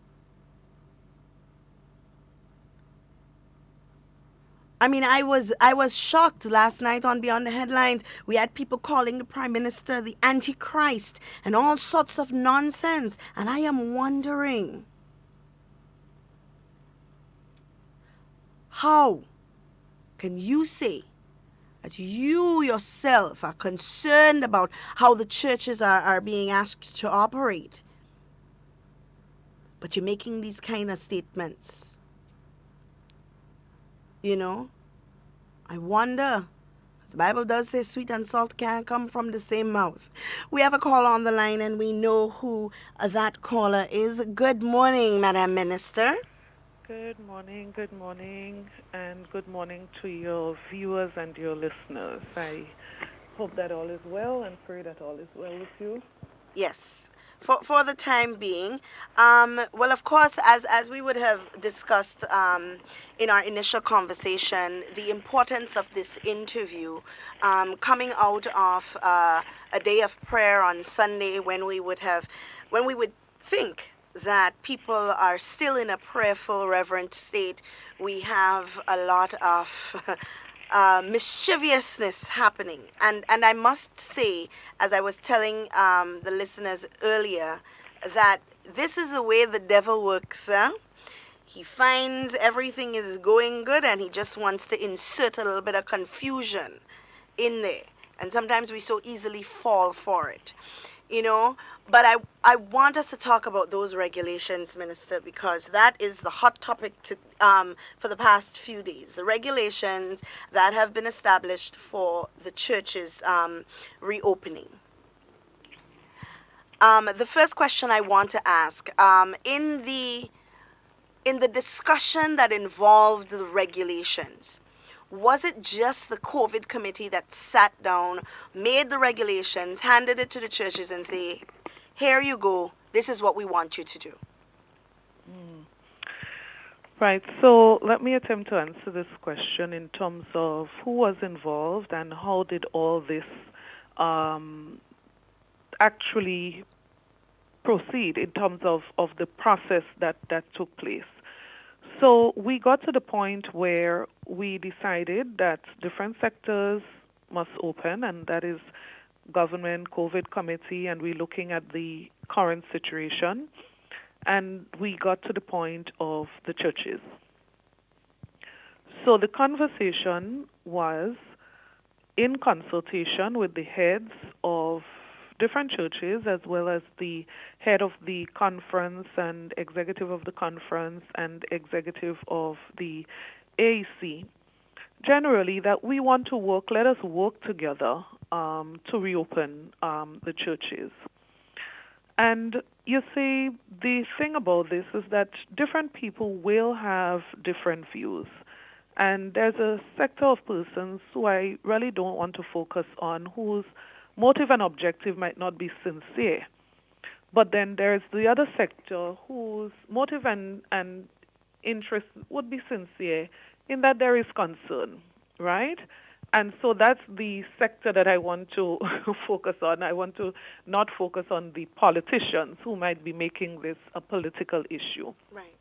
I mean, I was shocked last night on Beyond the Headlines. We had people calling the Prime Minister the Antichrist and all sorts of nonsense. And I am wondering, how can you say that you yourself are concerned about how the churches are being asked to operate, but you're making these kind of statements? You know? I wonder. The Bible does say sweet and salt can't come from the same mouth. We have a caller on the line and we know who that caller is. Good morning, Madam Minister. Good morning, and good morning to your viewers and your listeners. I hope that all is well and pray that all is well with you. Yes. For the time being, well, of course, as we would have discussed in our initial conversation, the importance of this interview coming out of a day of prayer on Sunday when we would think that people are still in a prayerful, reverent state. We have a lot of mischievousness happening. And I must say, as I was telling the listeners earlier, that this is the way the devil works. He finds everything is going good and he just wants to insert a little bit of confusion in there. And sometimes we so easily fall for it, you know. But I want us to talk about those regulations, Minister, because that is the hot topic for the past few days. The regulations that have been established for the churches reopening. The first question I want to ask, in the discussion that involved the regulations, was it just the COVID committee that sat down, made the regulations, handed it to the churches and say, here you go, this is what we want you to do? Right, so let me attempt to answer this question in terms of who was involved and how did all this actually proceed in terms of the process that took place. So we got to the point where we decided that different sectors must open, and that is government, COVID committee, and we're looking at the current situation. And we got to the point of the churches. So the conversation was in consultation with the heads of different churches, as well as the head of the conference and executive of the conference and executive of the AAC, generally that we want to let us work together to reopen the churches. And you see, the thing about this is that different people will have different views. And there's a sector of persons who I really don't want to focus on, whose motive and objective might not be sincere. But then there's the other sector whose motive and interest would be sincere in that there is concern, right? And so that's the sector that I want to focus on. I want to not focus on the politicians who might be making this a political issue. Right.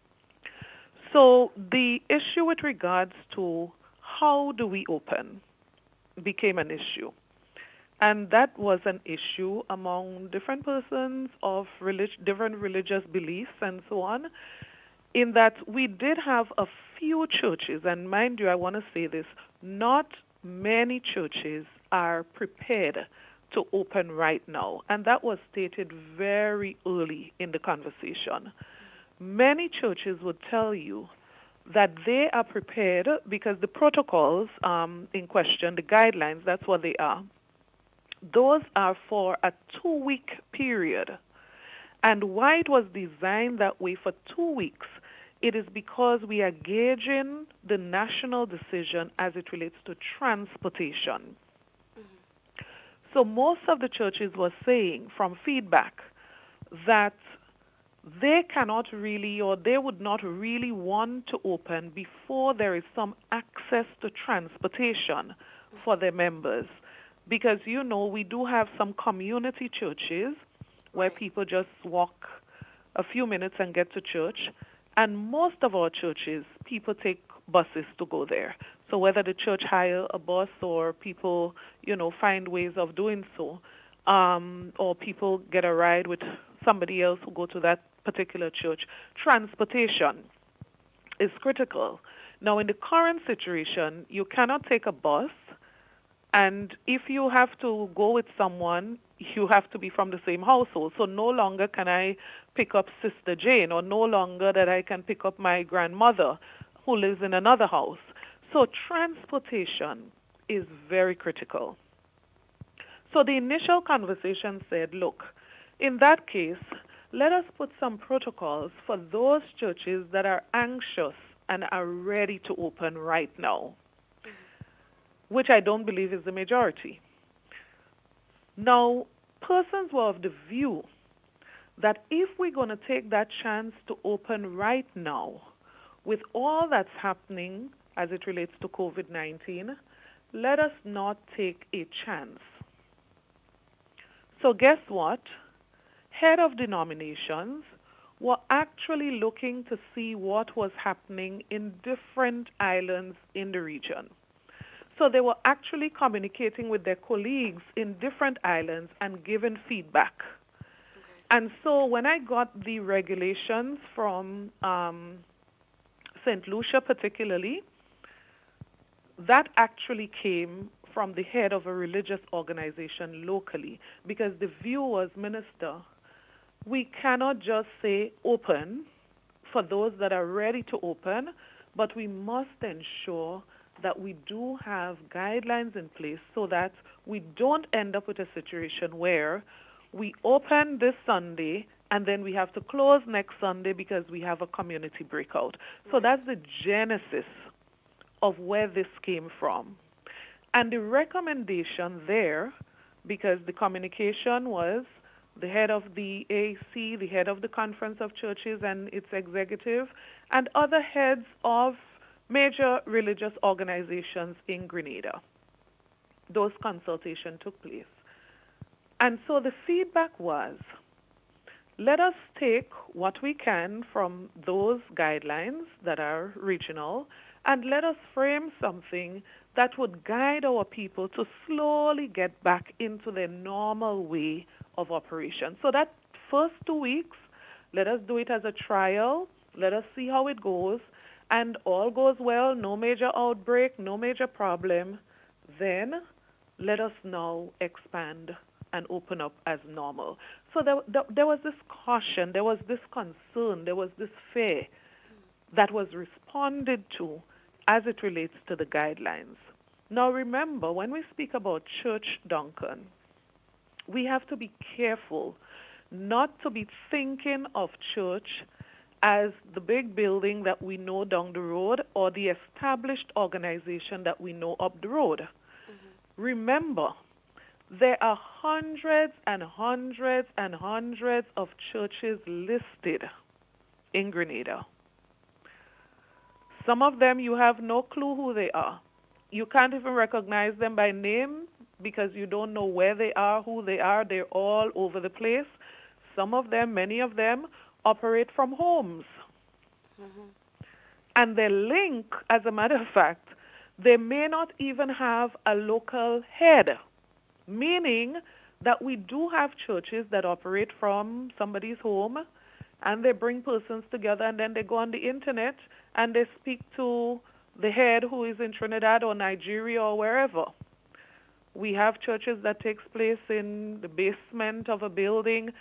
So the issue with regards to how do we open became an issue. And that was an issue among different persons of different religious beliefs and so on, in that we did have a few churches, and mind you, I want to say this, not many churches are prepared to open right now. And that was stated very early in the conversation. Many churches would tell you that they are prepared because the protocols in question, the guidelines, that's what they are. Those are for a 2-week period. And why it was designed that way for 2 weeks it is because we are gauging the national decision as it relates to transportation. So most of the churches were saying from feedback that they cannot really, or they would not really want to open before there is some access to transportation for their members. Because, we do have some community churches where people just walk a few minutes and get to church. And most of our churches, people take buses to go there. So whether the church hire a bus or people, find ways of doing so, or people get a ride with somebody else who go to that particular church, transportation is critical. Now, in the current situation, you cannot take a bus, and if you have to go with someone, you have to be from the same household. So no longer can I pick up Sister Jane, or no longer that I can pick up my grandmother who lives in another house. So transportation is very critical. So the initial conversation said, look, in that case, let us put some protocols for those churches that are anxious and are ready to open right now, which I don't believe is the majority. Now, persons were of the view that if we're going to take that chance to open right now, with all that's happening as it relates to COVID-19, let us not take a chance. So guess what? Head of denominations were actually looking to see what was happening in different islands in the region. So they were actually communicating with their colleagues in different islands and giving feedback. And so when I got the regulations from St. Lucia particularly, that actually came from the head of a religious organization locally, because the view was, Minister, we cannot just say open for those that are ready to open, but we must ensure that we do have guidelines in place so that we don't end up with a situation where we open this Sunday and then we have to close next Sunday because we have a community breakout. So that's the genesis of where this came from. And the recommendation there, because the communication was the head of the AAC, the head of the Conference of Churches and its executive, and other heads of major religious organizations in Grenada. Those consultations took place. And so the feedback was, let us take what we can from those guidelines that are regional, and let us frame something that would guide our people to slowly get back into their normal way of operation. So that first 2 weeks, let us do it as a trial. Let us see how it goes. And all goes well, no major outbreak, no major problem. Then let us now expand and open up as normal. So there was this caution, there was this concern, there was this fear that was responded to as it relates to the guidelines. Now remember, when we speak about church, Duncan, we have to be careful not to be thinking of church as the big building that we know down the road or the established organization that we know up the road. Mm-hmm. Remember, there are hundreds and hundreds and hundreds of churches listed in Grenada. Some of them you have no clue who they are. You can't even recognize them by name because you don't know where they are, who they are. They're all over the place. Some of them, many of them, operate from homes. Mm-hmm. And their link, as a matter of fact, they may not even have a local head, meaning that we do have churches that operate from somebody's home, and they bring persons together, and then they go on the internet and they speak to the head who is in Trinidad or Nigeria or wherever. We have churches that takes place in the basement of a building.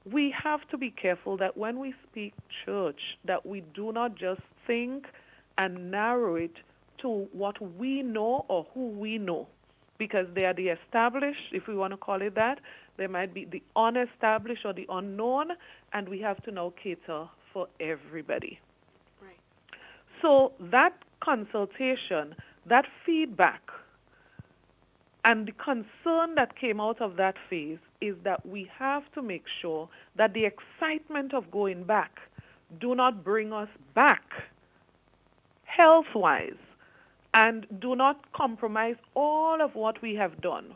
We have to be careful that when we speak church, that we do not just think and narrow it to what we know or who we know, because they are the established, if we want to call it that. There might be the unestablished or the unknown, and we have to now cater for everybody. So that consultation, that feedback, and the concern that came out of that phase is that we have to make sure that the excitement of going back do not bring us back health-wise, and do not compromise all of what we have done,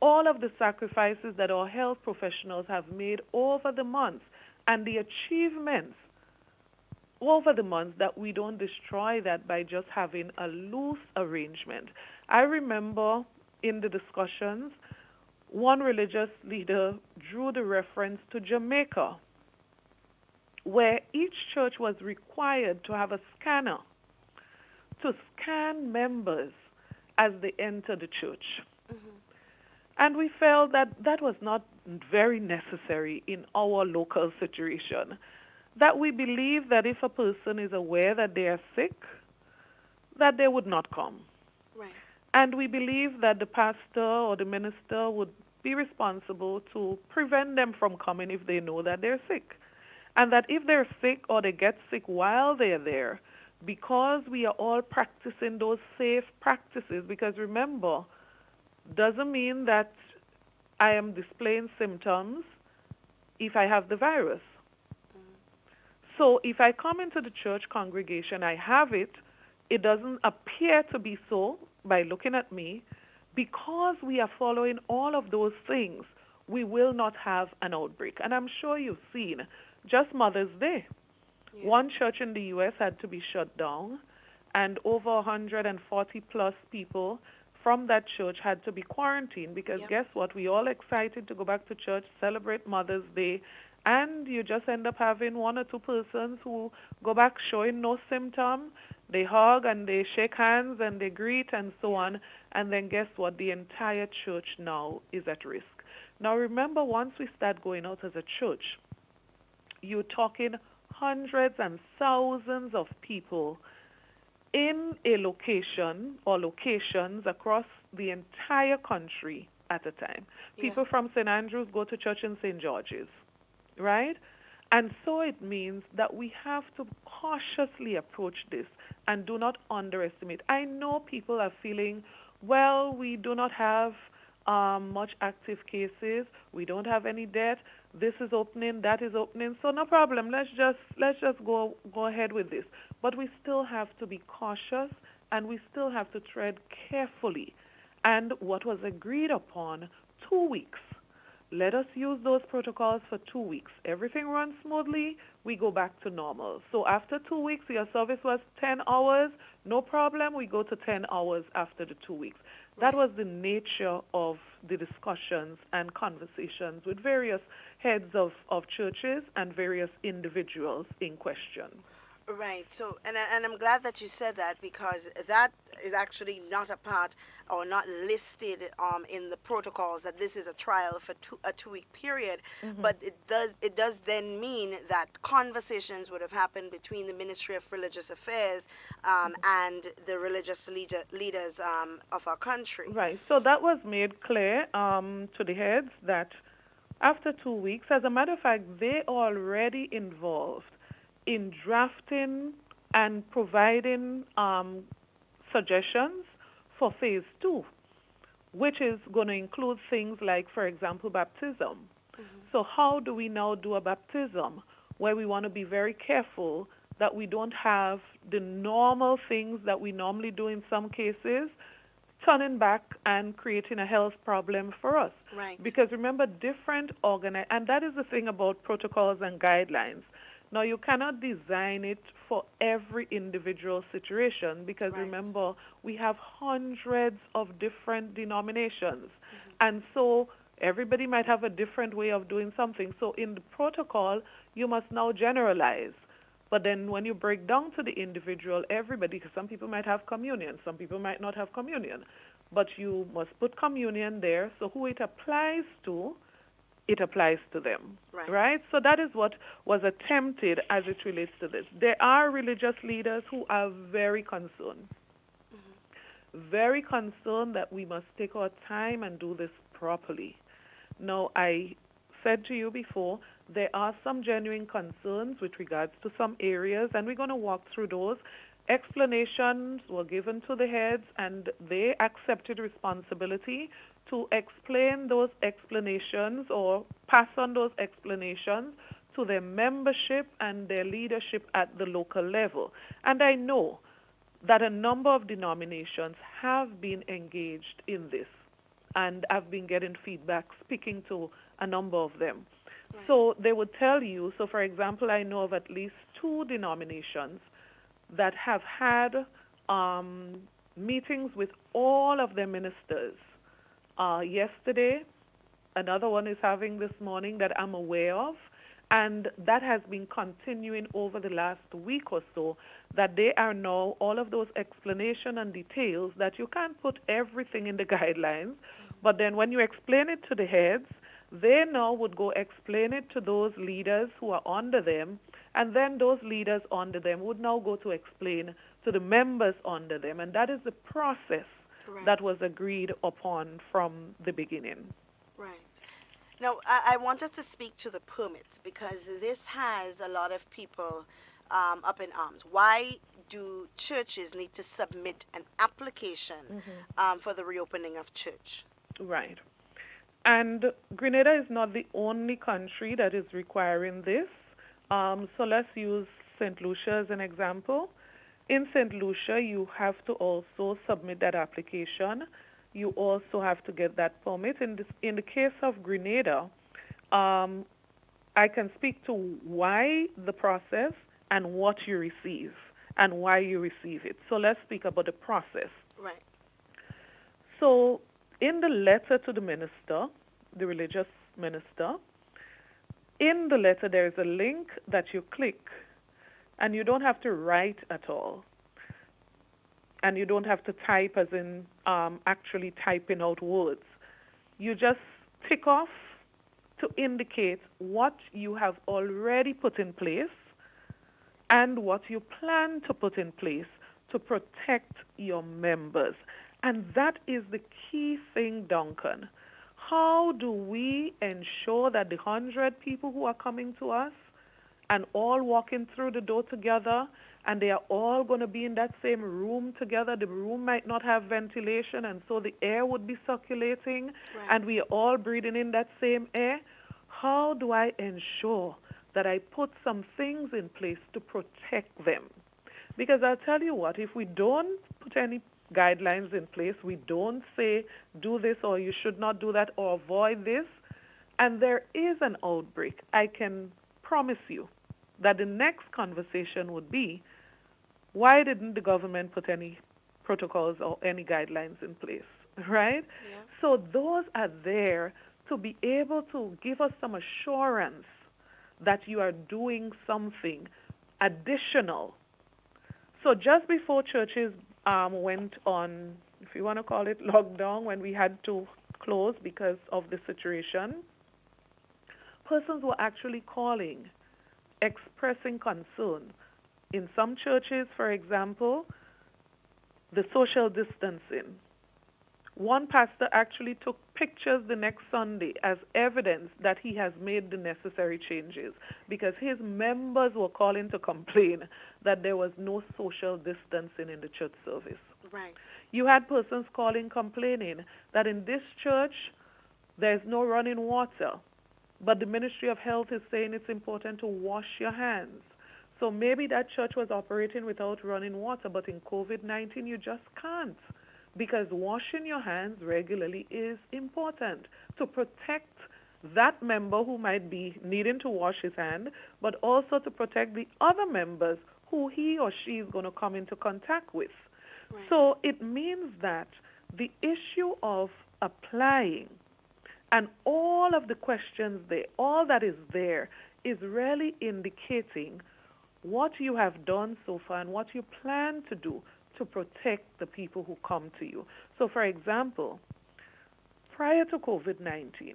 all of the sacrifices that our health professionals have made over the months, and the achievements over the months, that we don't destroy that by just having a loose arrangement. I remember in the discussions, one religious leader drew the reference to Jamaica, where each church was required to have a scanner to scan members as they enter the church. And we felt that that was not very necessary in our local situation, that we believe that if a person is aware that they are sick, that they would not come. Right. And we believe that the pastor or the minister would be responsible to prevent them from coming if they know that they're sick. And that if they're sick or they get sick while they're there, because we are all practicing those safe practices, because remember, doesn't mean that I am displaying symptoms if I have the virus. So if I come into the church congregation, I have it, it doesn't appear to be so by looking at me. Because we are following all of those things, we will not have an outbreak. And I'm sure you've seen, just Mother's Day, one church in the U.S. had to be shut down, and over 140 plus people from that church had to be quarantined, because guess what? We all excited to go back to church, celebrate Mother's Day, and you just end up having one or two persons who go back showing no symptom. They hug and they shake hands and they greet and so on, and then guess what? The entire church now is at risk. Now remember, once we start going out as a church, you're talking hundreds and thousands of people in a location or locations across the entire country at a time. People from St. Andrews go to church in St. George's, right? And so it means that we have to cautiously approach this and do not underestimate. I know people are feeling, well, we do not have much active cases, we don't have any death, this is opening, that is opening, so no problem, let's just go ahead with this. But we still have to be cautious, and we still have to tread carefully. And what was agreed upon, 2 weeks. Let us use those protocols for 2 weeks. Everything runs smoothly, we go back to normal. So after 2 weeks, your service was 10 hours, no problem, we go to 10 hours after the 2 weeks. That was the nature of the discussions and conversations with various heads of churches and various individuals in question. Right. So, and I'm glad that you said that, because that is actually not a part or not listed in the protocols, that this is a trial for a 2 week period. But it does then mean that conversations would have happened between the Ministry of Religious Affairs and the religious leaders of our country. Right. So that was made clear to the heads that after 2 weeks, as a matter of fact, they are already involved in drafting and providing suggestions for phase 2, which is going to include things like, for example, baptism. So how do we now do a baptism, where we want to be very careful that we don't have the normal things that we normally do in some cases turning back and creating a health problem for us. Right. Because remember, different and that is the thing about protocols and guidelines. Now, you cannot design it for every individual situation, because remember, we have hundreds of different denominations. And so everybody might have a different way of doing something. So in the protocol, you must now generalize. But then when you break down to the individual, everybody, because some people might have communion, some people might not have communion, but you must put communion there, so who it applies to, it applies to them, right? So that is what was attempted as it relates to this. There are religious leaders who are very concerned that we must take our time and do this properly. Now, I said to you before, there are some genuine concerns with regards to some areas, and we're going to walk through those. explanations were given to the heads, and they accepted responsibility to explain those explanations or pass on those explanations to their membership and their leadership at the local level. And I know that a number of denominations have been engaged in this, and I've been getting feedback speaking to a number of them. Right. So they would tell you, so for example, I know of at least 2 denominations that have had meetings with all of their ministers. Yesterday, another one is having this morning that I'm aware of, and that has been continuing over the last week or so, that they are now, all of those explanation and details, that you can't put everything in the guidelines, but then when you explain it to the heads, they now would go explain it to those leaders who are under them, and then those leaders under them would now go to explain to the members under them, and that is the process that was agreed upon from the beginning. Right. Now, I want us to speak to the permits, because this has a lot of people up in arms. Why do churches need to submit an application for the reopening of church? Right. And Grenada is not the only country that is requiring this. So let's use St. Lucia as an example. In St. Lucia, you have to also submit that application. You also have to get that permit. In the case of Grenada, I can speak to why the process and what you receive and why you receive it. So let's speak about the process. Right. So in the letter to the minister, the religious minister, in the letter there is a link that you click, and you don't have to write at all. And you don't have to type as in actually typing out words. You just tick off to indicate what you have already put in place and what you plan to put in place to protect your members. And that is the key thing, Duncan. How do we ensure that the 100 people who are coming to us and all walking through the door together, and they are all going to be in that same room together? The room might not have ventilation, and so the air would be circulating, and we are all breathing in that same air. How do I ensure that I put some things in place to protect them? Because I'll tell you what, if we don't put any guidelines in place, we don't say do this or you should not do that or avoid this, and there is an outbreak, I can promise you that the next conversation would be, why didn't the government put any protocols or any guidelines in place, right? Yeah. So those are there to be able to give us some assurance that you are doing something additional. So just before churches went on, if you want to call it lockdown, when we had to close because of the situation, persons were actually calling, expressing concern. In some churches, for example, the social distancing. One pastor actually took pictures the next Sunday as evidence that he has made the necessary changes, because his members were calling to complain that there was no social distancing in the church service. Right. You had persons calling complaining that in this church there's no running water, but the Ministry of Health is saying it's important to wash your hands. So maybe that church was operating without running water, but in COVID-19 you just can't, because washing your hands regularly is important to protect that member who might be needing to wash his hand, but also to protect the other members who he or she is going to come into contact with. Right. So it means that the issue of applying and all of the questions there, all that is there, is really indicating what you have done so far and what you plan to do to protect the people who come to you. So, for example, prior to COVID-19,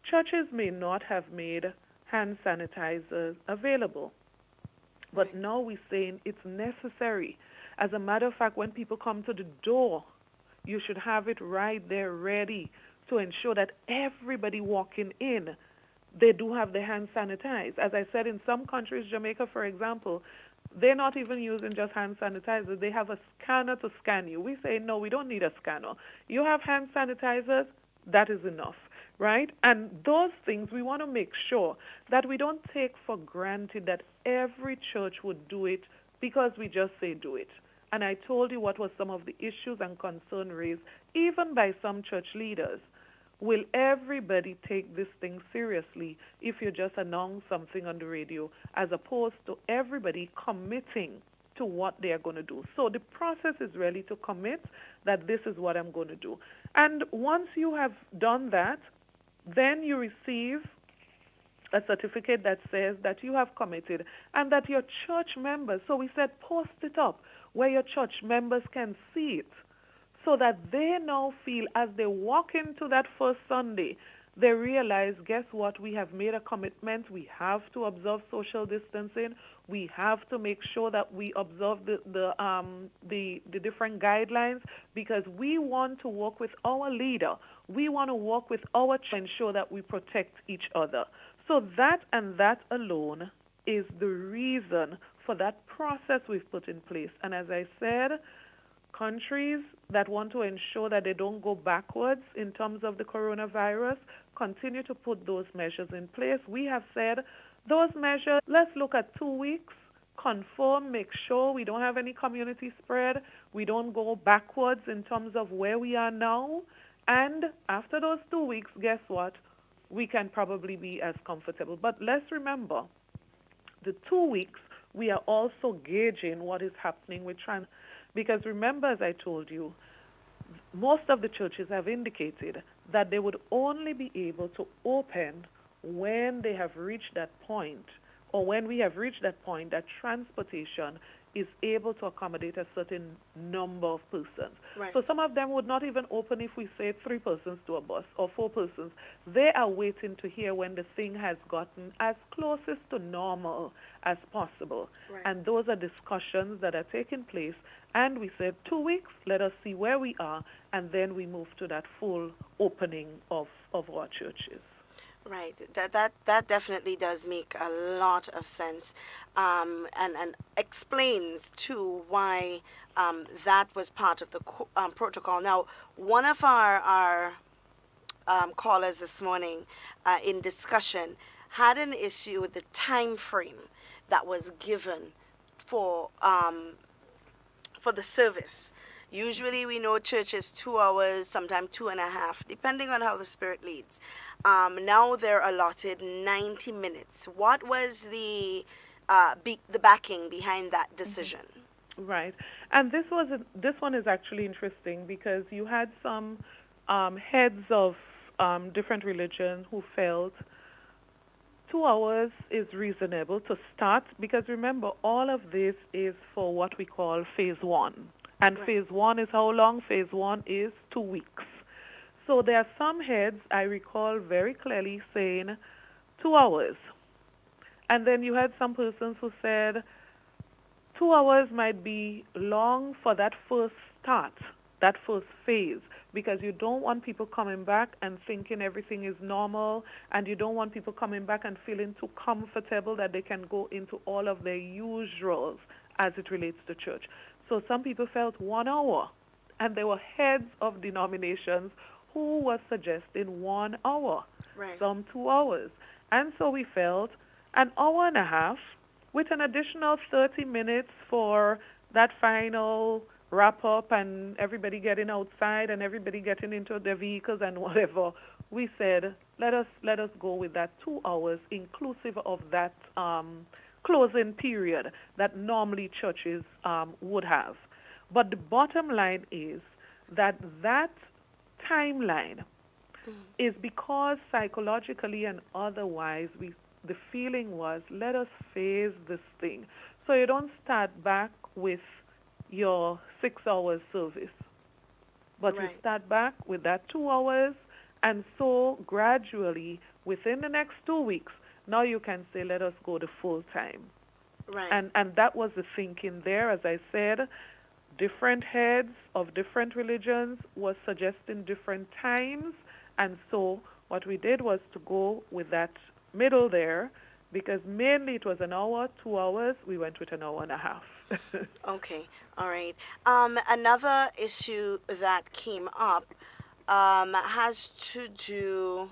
churches may not have made hand sanitizers available, but now we're saying it's necessary. As a matter of fact, when people come to the door, you should have it right there ready to ensure that everybody walking in, they do have their hands sanitized. As I said, in some countries, Jamaica, for example, They're not even using just hand sanitizer. They have a scanner to scan you. We say, no, we don't need a scanner. You have hand sanitizers, that is enough, right? And those things, we want to make sure that we don't take for granted that every church would do it because we just say do it. And I told you what was some of the issues and concern raised, even by some church leaders. Will everybody take this thing seriously if you just announce something on the radio, as opposed to everybody committing to what they are going to do? So the process is really to commit that this is what I'm going to do. And once you have done that, then you receive a certificate that says that you have committed and that your church members, so we said post it up where your church members can see it, so that they now feel as they walk into that first Sunday, they realize, guess what, we have made a commitment. We have to observe social distancing. We have to make sure that we observe the different guidelines, because we want to work with our leader. We want to work with our church to ensure that we protect each other. So that and that alone is the reason for that process we've put in place. And as I said, countries that want to ensure that they don't go backwards in terms of the coronavirus continue to put those measures in place. We have said those measures, let's look at 2 weeks, confirm, make sure we don't have any community spread, we don't go backwards in terms of where we are now, and after those 2 weeks, guess what? We can probably be as comfortable. But let's remember, the 2 weeks, we are also gauging what is happening with because remember, as I told you, most of the churches have indicated that they would only be able to open when they have reached that point, or when we have reached that point that transportation is able to accommodate a certain number of persons. Right. So some of them would not even open if we say 3 persons to a bus or 4 persons. They are waiting to hear when the thing has gotten as closest to normal as possible. Right. And those are discussions that are taking place. And we said 2 weeks, let us see where we are, and then we move to that full opening of our churches. Right. That definitely does make a lot of sense, and explains too why that was part of the protocol. Now, one of our callers this morning in discussion had an issue with the time frame that was given for the service. Usually we know church is 2 hours, sometimes 2.5, depending on how the Spirit leads. Now they're allotted 90 minutes. What was the backing behind that decision? Right. And this one is actually interesting, because you had some heads of different religions who felt 2 hours is reasonable to start, because remember, all of this is for what we call phase 1. And Right. phase 1 is how long? Phase 1 is 2 weeks. So there are some heads, I recall very clearly, saying 2 hours. And then you had some persons who said 2 hours might be long for that first start, that first phase, because you don't want people coming back and thinking everything is normal, and you don't want people coming back and feeling too comfortable that they can go into all of their usuals as it relates to church. So some people felt 1 hour, and there were heads of denominations who were suggesting 1 hour, Right. some 2 hours. And so we felt an hour and a half with an additional 30 minutes for that final wrap up and everybody getting outside and everybody getting into their vehicles and whatever. We said, let us go with that 2 hours, inclusive of that closing period that normally churches would have. But the bottom line is that timeline is because psychologically and otherwise the feeling was, let us phase this thing. So you don't start back with your 6 hours service, but you Right. start back with that 2 hours, and so gradually within the next 2 weeks, now you can say, let us go to full time. Right. And that was the thinking there. As I said, different heads of different religions were suggesting different times, and so what we did was to go with that middle there, because mainly it was an hour, 2 hours. We went with an hour and a half. Okay, all right. Another issue that came up has to do,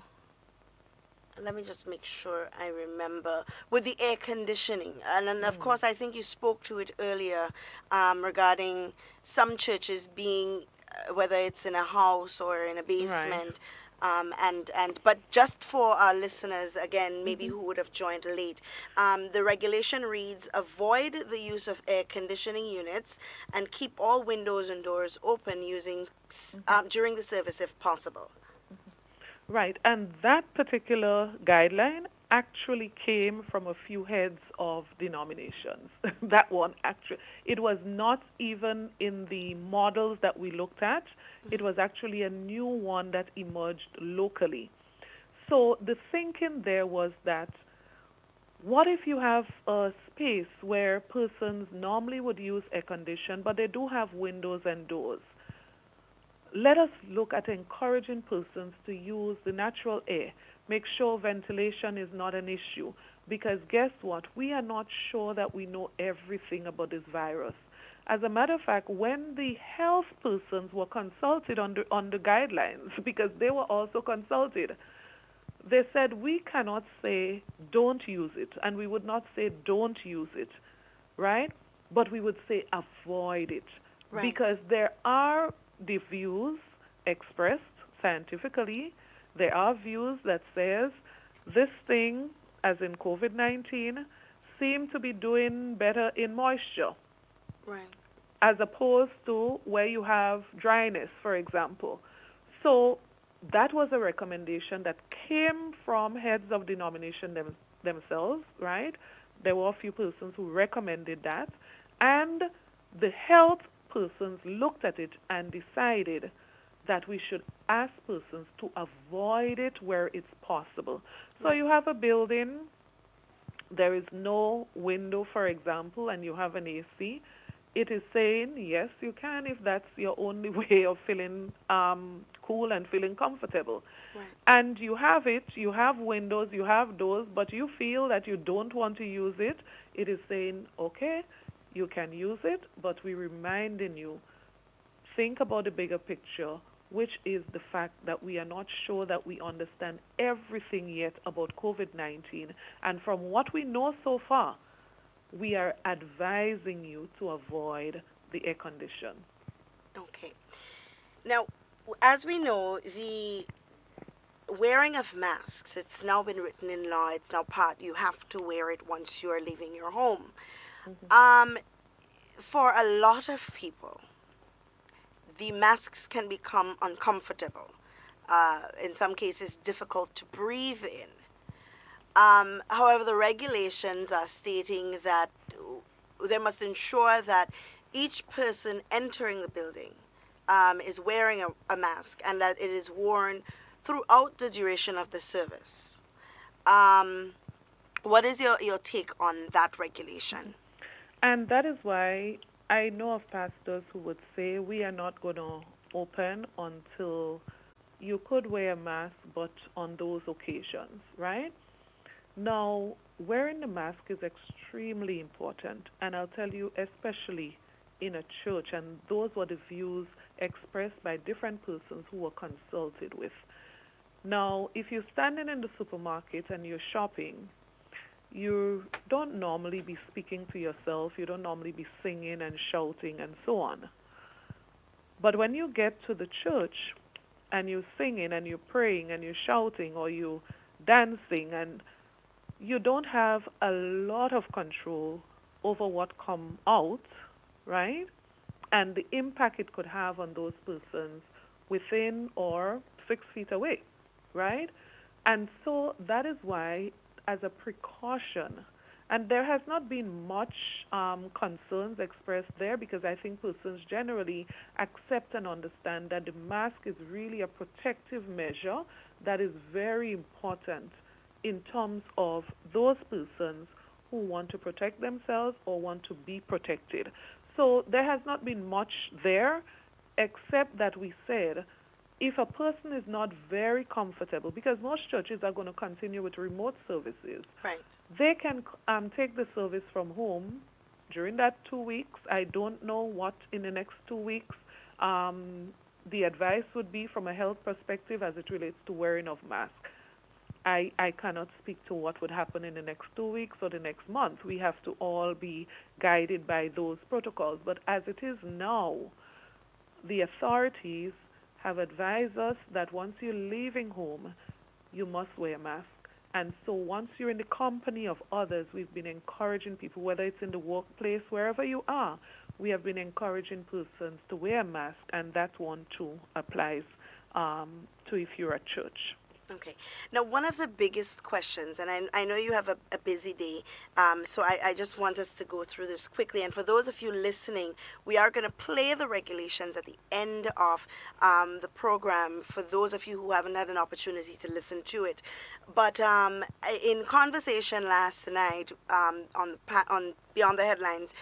let me just make sure I remember, with the air conditioning. And then, of course, I think you spoke to it earlier regarding some churches being, whether it's in a house or in a basement. But just for our listeners, again, maybe who would have joined late, the regulation reads: avoid the use of air conditioning units and keep all windows and doors open during the service if possible. Right, and that particular guideline actually came from a few heads of denominations. That one actually, it was not even in the models that we looked at. It was actually a new one that emerged locally. So the thinking there was that, what if you have a space where persons normally would use air condition, but they do have windows and doors? Let us look at encouraging persons to use the natural air. Make sure ventilation is not an issue, because guess what? We are not sure that we know everything about this virus. As a matter of fact, when the health persons were consulted on the guidelines, because they were also consulted, they said we cannot say don't use it, and we would not say don't use it, right? But we would say avoid it, because there are the views expressed scientifically. There are views that says this thing, as in COVID-19, seem to be doing better in moisture, as opposed to where you have dryness, for example. So that was a recommendation that came from heads of denomination themselves, right? There were a few persons who recommended that, and the health persons looked at it and decided that we should ask persons to avoid it where it's possible. So you have a building, there is no window, for example, and you have an AC. It is saying, yes, you can if that's your only way of feeling cool and feeling comfortable. And you have it, you have windows, you have doors, but you feel that you don't want to use it. It is saying, okay, you can use it, but we're reminding you, think about the bigger picture, which is the fact that we are not sure that we understand everything yet about COVID-19. And from what we know so far, we are advising you to avoid the air condition. Okay. Now, as we know, the wearing of masks, it's now been written in law, it's now part, you have to wear it once you are leaving your home. For a lot of people, the masks can become uncomfortable. In some cases, difficult to breathe in. However, the regulations are stating that they must ensure that each person entering the building is wearing a mask, and that it is worn throughout the duration of the service. What is your take on that regulation? And that is why I know of pastors who would say we are not going to open until you could wear a mask, but on those occasions, right? Now, wearing the mask is extremely important, and I'll tell you, especially in a church, and those were the views expressed by different persons who were consulted with. Now, if you're standing in the supermarket and you're shopping, you don't normally be speaking to yourself, you don't normally be singing and shouting and so on. But when you get to the church and you're singing and you're praying and you're shouting or you're dancing, and you don't have a lot of control over what comes out, right? And the impact it could have on those persons within or 6 feet away, right? And so that is why, as a precaution, and there has not been much concerns expressed there, because I think persons generally accept and understand that the mask is really a protective measure that is very important in terms of those persons who want to protect themselves or want to be protected. So there has not been much there, except that we said if a person is not very comfortable, because most churches are going to continue with remote services, Right. they can take the service from home during that 2 weeks. I don't know what in the next 2 weeks the advice would be from a health perspective as it relates to wearing of masks. I cannot speak to what would happen in the next 2 weeks or the next month. We have to all be guided by those protocols. But as it is now, the authorities have advised us that once you're leaving home, you must wear a mask. And so once you're in the company of others, we've been encouraging people, whether it's in the workplace, wherever you are, we have been encouraging persons to wear a mask, and that one too applies to if you're at church. Okay. Now, one of the biggest questions, and I know you have a busy day, so I just want us to go through this quickly. And for those of you listening, we are going to play the regulations at the end of the program for those of you who haven't had an opportunity to listen to it. But in conversation last night on Beyond the Headlines,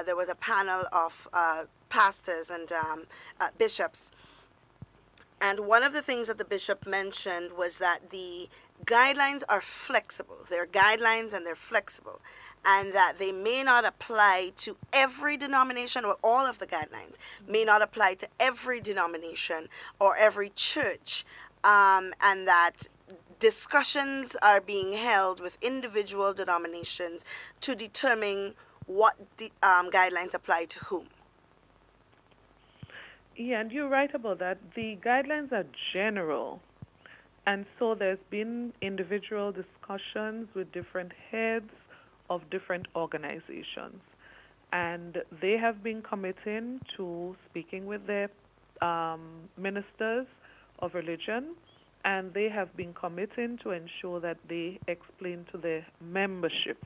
there was a panel of pastors and bishops. And one of the things that the bishop mentioned was that the guidelines are flexible. They're guidelines and they're flexible. And that they may not apply to every denomination, or all of the guidelines may not apply to every denomination or every church. And that discussions are being held with individual denominations to determine what guidelines apply to whom. Yeah, and you're right about that. The guidelines are general, and so there's been individual discussions with different heads of different organizations, and they have been committing to speaking with their ministers of religion, and they have been committing to ensure that they explain to their membership.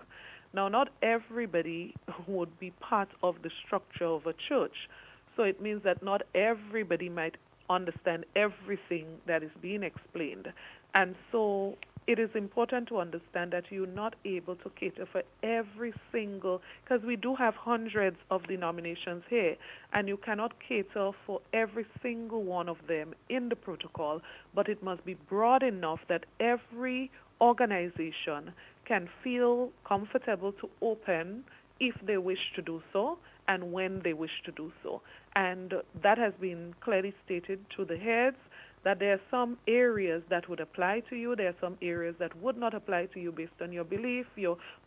Now, not everybody would be part of the structure of a church. So it means that not everybody might understand everything that is being explained. And so it is important to understand that you're not able to cater for every single, because we do have hundreds of denominations here, and you cannot cater for every single one of them in the protocol, but it must be broad enough that every organization can feel comfortable to open if they wish to do so and when they wish to do so. And that has been clearly stated to the heads, that there are some areas that would apply to you, there are some areas that would not apply to you based on your belief,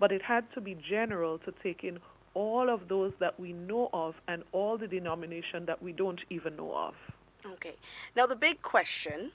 but it had to be general to take in all of those that we know of and all the denomination that we don't even know of. Okay. Now, the big question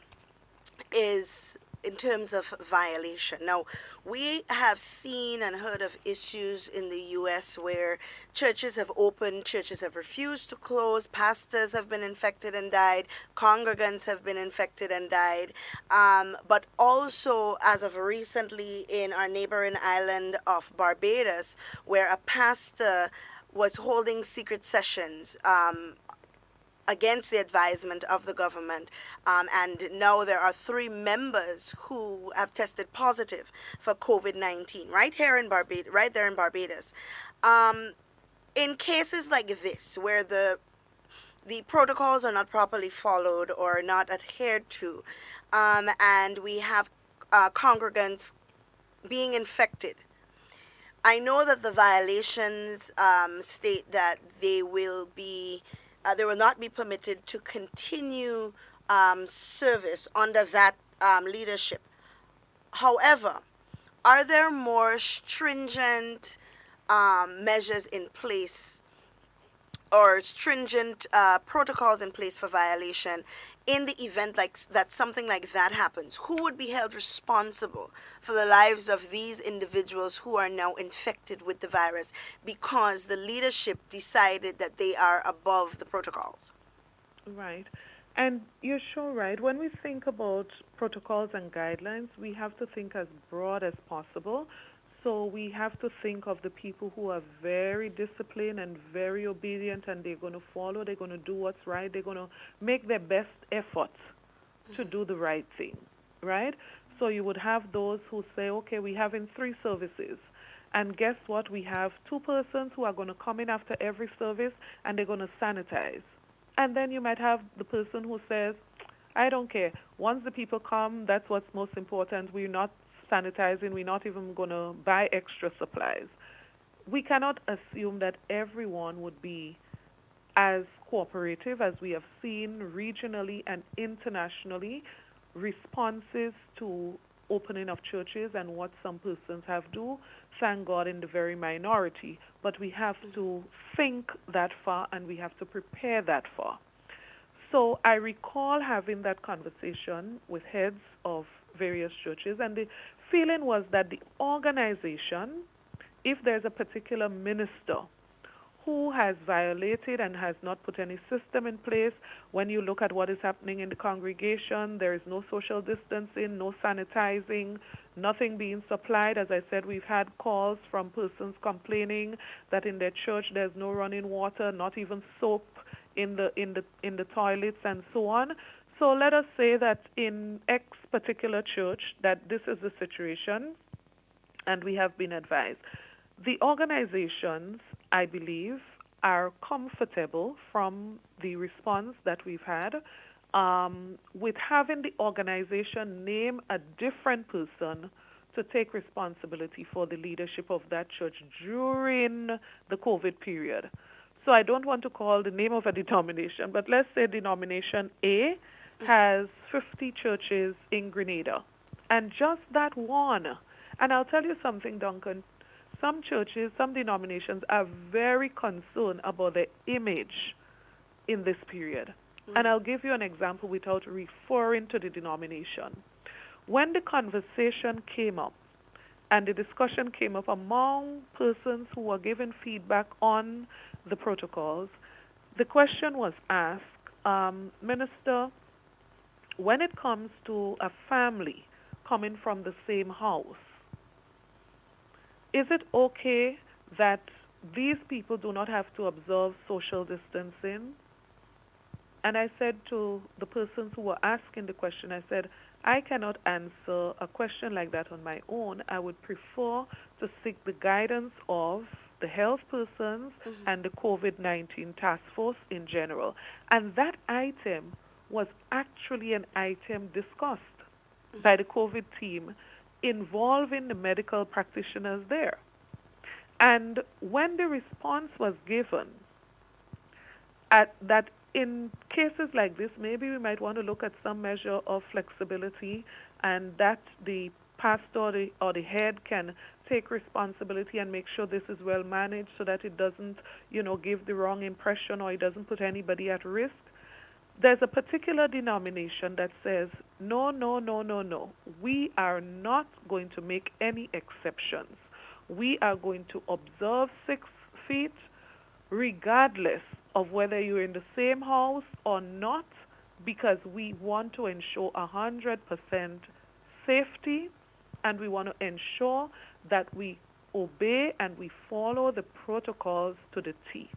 is in terms of violation. Now, we have seen and heard of issues in the U.S. where churches have opened, churches have refused to close, pastors have been infected and died, congregants have been infected and died, but also as of recently in our neighboring island of Barbados, where a pastor was holding secret sessions against the advisement of the government, and now there are 3 members who have tested positive for COVID-19 right there in Barbados. In cases like this, where the protocols are not properly followed or not adhered to, and we have congregants being infected, I know that the violations state that they will not be permitted to continue service under that leadership. However, are there more stringent measures in place or stringent protocols in place for violation in the event that something like that happens? Who would be held responsible for the lives of these individuals who are now infected with the virus because the leadership decided that they are above the protocols? Right. And you're sure right. When we think about protocols and guidelines, we have to think as broad as possible. So we have to think of the people who are very disciplined and very obedient, and they're going to follow, they're going to do what's right, they're going to make their best effort to do the right thing, right? So you would have those who say, okay, we're having 3 services, and guess what? We have 2 persons who are going to come in after every service, and they're going to sanitize. And then you might have the person who says, I don't care. Once the people come, that's what's most important. We're not sanitizing. We're not even going to buy extra supplies. We cannot assume that everyone would be as cooperative as we have seen regionally and internationally. Responses to opening of churches and what some persons have do, thank God, in the very minority. But we have to think that far and we have to prepare that far. So I recall having that conversation with heads of various churches, and the feeling was that the organization, if there's a particular minister who has violated and has not put any system in place, when you look at what is happening in the congregation, there is no social distancing, no sanitizing, nothing being supplied. As I said, we've had calls from persons complaining that in their church there's no running water, not even soap in the toilets and so on. So let us say that in X particular church that this is the situation, and we have been advised. The organizations, I believe, are comfortable from the response that we've had with having the organization name a different person to take responsibility for the leadership of that church during the COVID period. So I don't want to call the name of a denomination, but let's say denomination A has 50 churches in Grenada, and just that one. And I'll tell you something, Duncan. Some churches, some denominations are very concerned about their image in this period. And I'll give you an example without referring to the denomination. When the conversation came up and the discussion came up among persons who were giving feedback on the protocols, the question was asked, Minister, when it comes to a family coming from the same house, is it okay that these people do not have to observe social distancing? And I said to the persons who were asking the question, I said, I cannot answer a question like that on my own. I would prefer to seek the guidance of the health persons and the COVID-19 task force in general. And that item was actually an item discussed by the COVID team involving the medical practitioners there. And when the response was given, that in cases like this, maybe we might want to look at some measure of flexibility, and that the pastor or the head can take responsibility and make sure this is well managed so that it doesn't, give the wrong impression or it doesn't put anybody at risk. There's a particular denomination that says, no, no, no, no, no. We are not going to make any exceptions. We are going to observe 6 feet regardless of whether you're in the same house or not, because we want to ensure 100% safety, and we want to ensure that we obey and we follow the protocols to the T.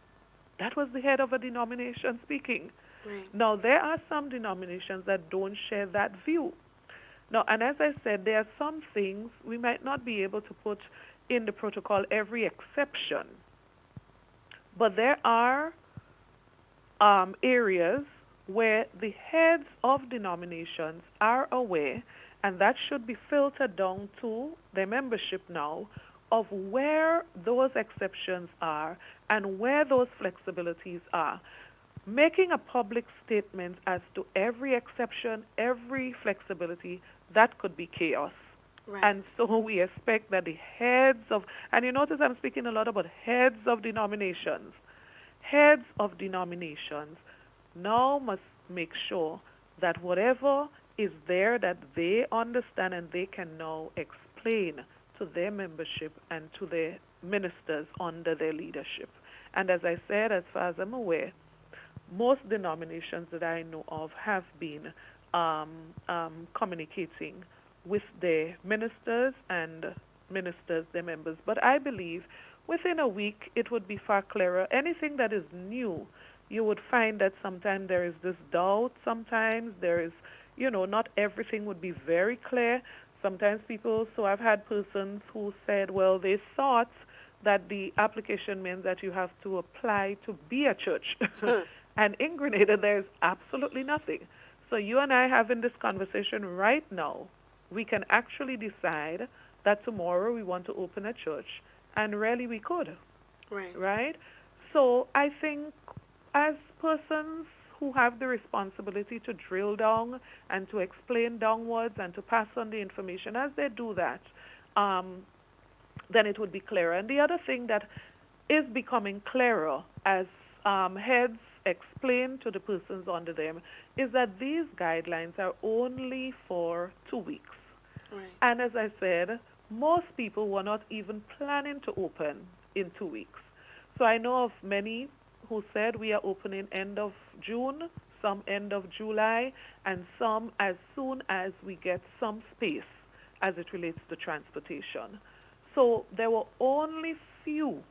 That was the head of a denomination speaking. Right. Now, there are some denominations that don't share that view. Now, and as I said, there are some things we might not be able to put in the protocol every exception. But there are areas where the heads of denominations are aware, and that should be filtered down to their membership now, of where those exceptions are and where those flexibilities are. Making a public statement as to every exception, every flexibility, that could be chaos. Right. And so we expect that the heads of, and you notice I'm speaking a lot about heads of denominations. Heads of denominations now must make sure that whatever is there that they understand and they can now explain to their membership and to their ministers under their leadership. And as I said, as far as I'm aware, most denominations that I know of have been communicating with their ministers and ministers, their members. But I believe within a week it would be far clearer. Anything that is new, you would find that sometimes there is this doubt. Sometimes there is, not everything would be very clear. Sometimes so I've had persons who said, well, they thought that the application means that you have to apply to be a church. And in Grenada, there's absolutely nothing. So you and I having this conversation right now, we can actually decide that tomorrow we want to open a church, and really we could, right? So I think as persons who have the responsibility to drill down and to explain downwards and to pass on the information, as they do that, then it would be clearer. And the other thing that is becoming clearer as heads explain to the persons under them is that these guidelines are only for 2 weeks. And as I said, most people were not even planning to open in 2 weeks. So I know of many who said we are opening end of June, some end of July, and some as soon as we get some space as it relates to transportation. So there were only few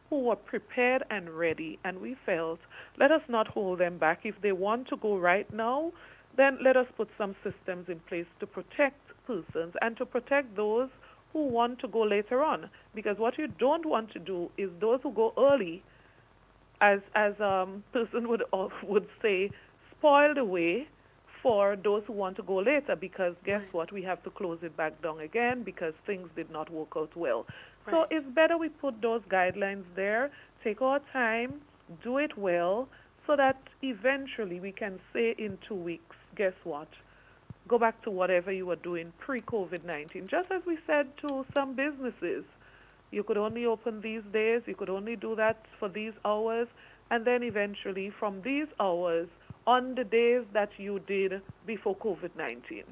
who were prepared and ready, and we felt, let us not hold them back. If they want to go right now, then let us put some systems in place to protect persons and to protect those who want to go later on. Because what you don't want to do is those who go early, as person would say, spoil the way for those who want to go later, because guess what? We have to close it back down again because things did not work out well. So it's better we put those guidelines there, take our time, do it well, so that eventually we can say in 2 weeks, guess what? Go back to whatever you were doing pre-COVID-19. Just as we said to some businesses, you could only open these days, you could only do that for these hours, and then eventually from these hours on the days that you did before COVID-19.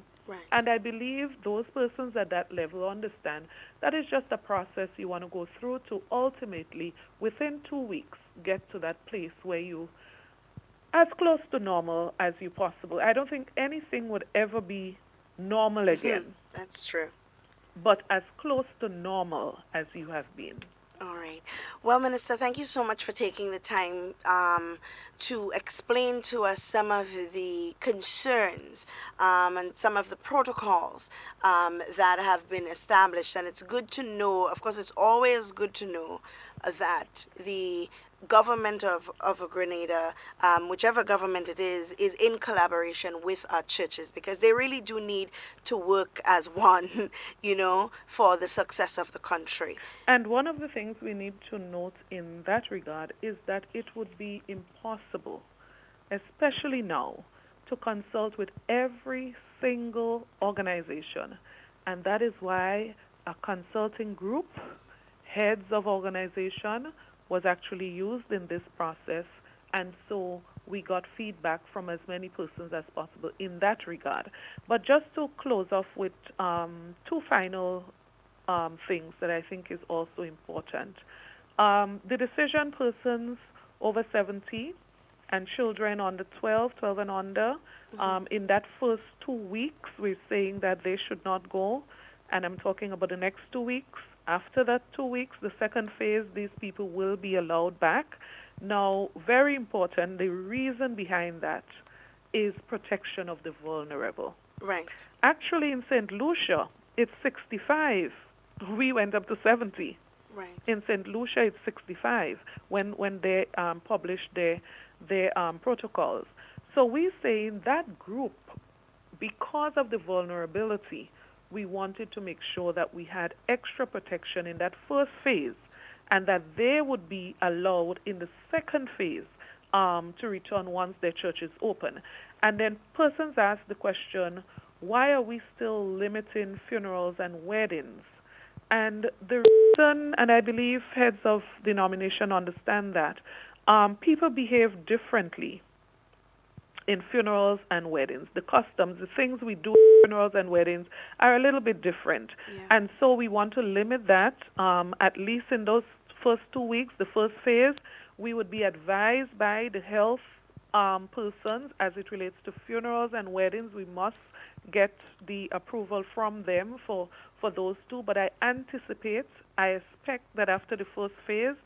And I believe those persons at that level understand that it's just a process you want to go through to ultimately, within 2 weeks, get to that place where you as close to normal as you possible. I don't think anything would ever be normal again. That's true. But as close to normal as you have been. All right. Well, Minister, thank you so much for taking the time to explain to us some of the concerns and some of the protocols that have been established. And it's good to know, of course, it's always good to know that the government of Grenada, whichever government it is in collaboration with our churches, because they really do need to work as one, for the success of the country. And one of the things we need to note in that regard is that it would be impossible, especially now, to consult with every single organization. And that is why a consulting group, heads of organization, was actually used in this process, and so we got feedback from as many persons as possible in that regard. But just to close off with two final things that I think is also important. The decision persons over 70 and children under 12 and under, in that first 2 weeks, we're saying that they should not go, and I'm talking about the next 2 weeks. After that 2 weeks, the second phase, these people will be allowed back. Now, very important, the reason behind that is protection of the vulnerable. Right. Actually, in St. Lucia, it's 65. We went up to 70. Right. In St. Lucia, it's 65 when they published their protocols. So we say in that group, because of the vulnerability, we wanted to make sure that we had extra protection in that first phase and that they would be allowed in the second phase to return once their church is open. And then persons ask the question, why are we still limiting funerals and weddings? And the reason, and I believe heads of denomination understand that, people behave differently in funerals and weddings. The customs, the things we do in funerals and weddings are a little bit different. Yeah. And so we want to limit that, at least in those first 2 weeks, the first phase. We would be advised by the health persons as it relates to funerals and weddings. We must get the approval from them for those two. But I expect that after the first phase,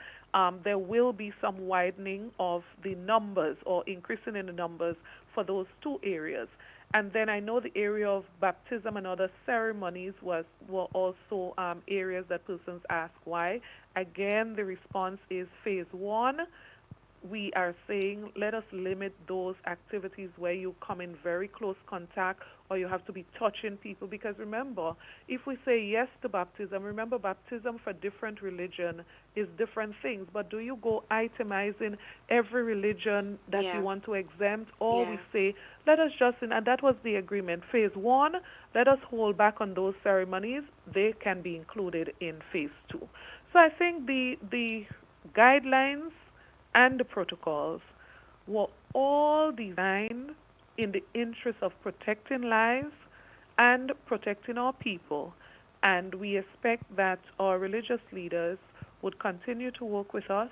there will be some widening of the numbers or increasing in the numbers for those two areas. And then I know the area of baptism and other ceremonies were also areas that persons ask why. Again, the response is phase one, we are saying let us limit those activities where you come in very close contact or you have to be touching people. Because remember, if we say yes to baptism, remember baptism for different religion is different things. But do you go itemizing every religion that you want to exempt? Or we say, let us just, and that was the agreement. Phase 1, let us hold back on those ceremonies. They can be included in phase 2. So I think the guidelines and the protocols were all designed in the interest of protecting lives and protecting our people. And we expect that our religious leaders would continue to work with us.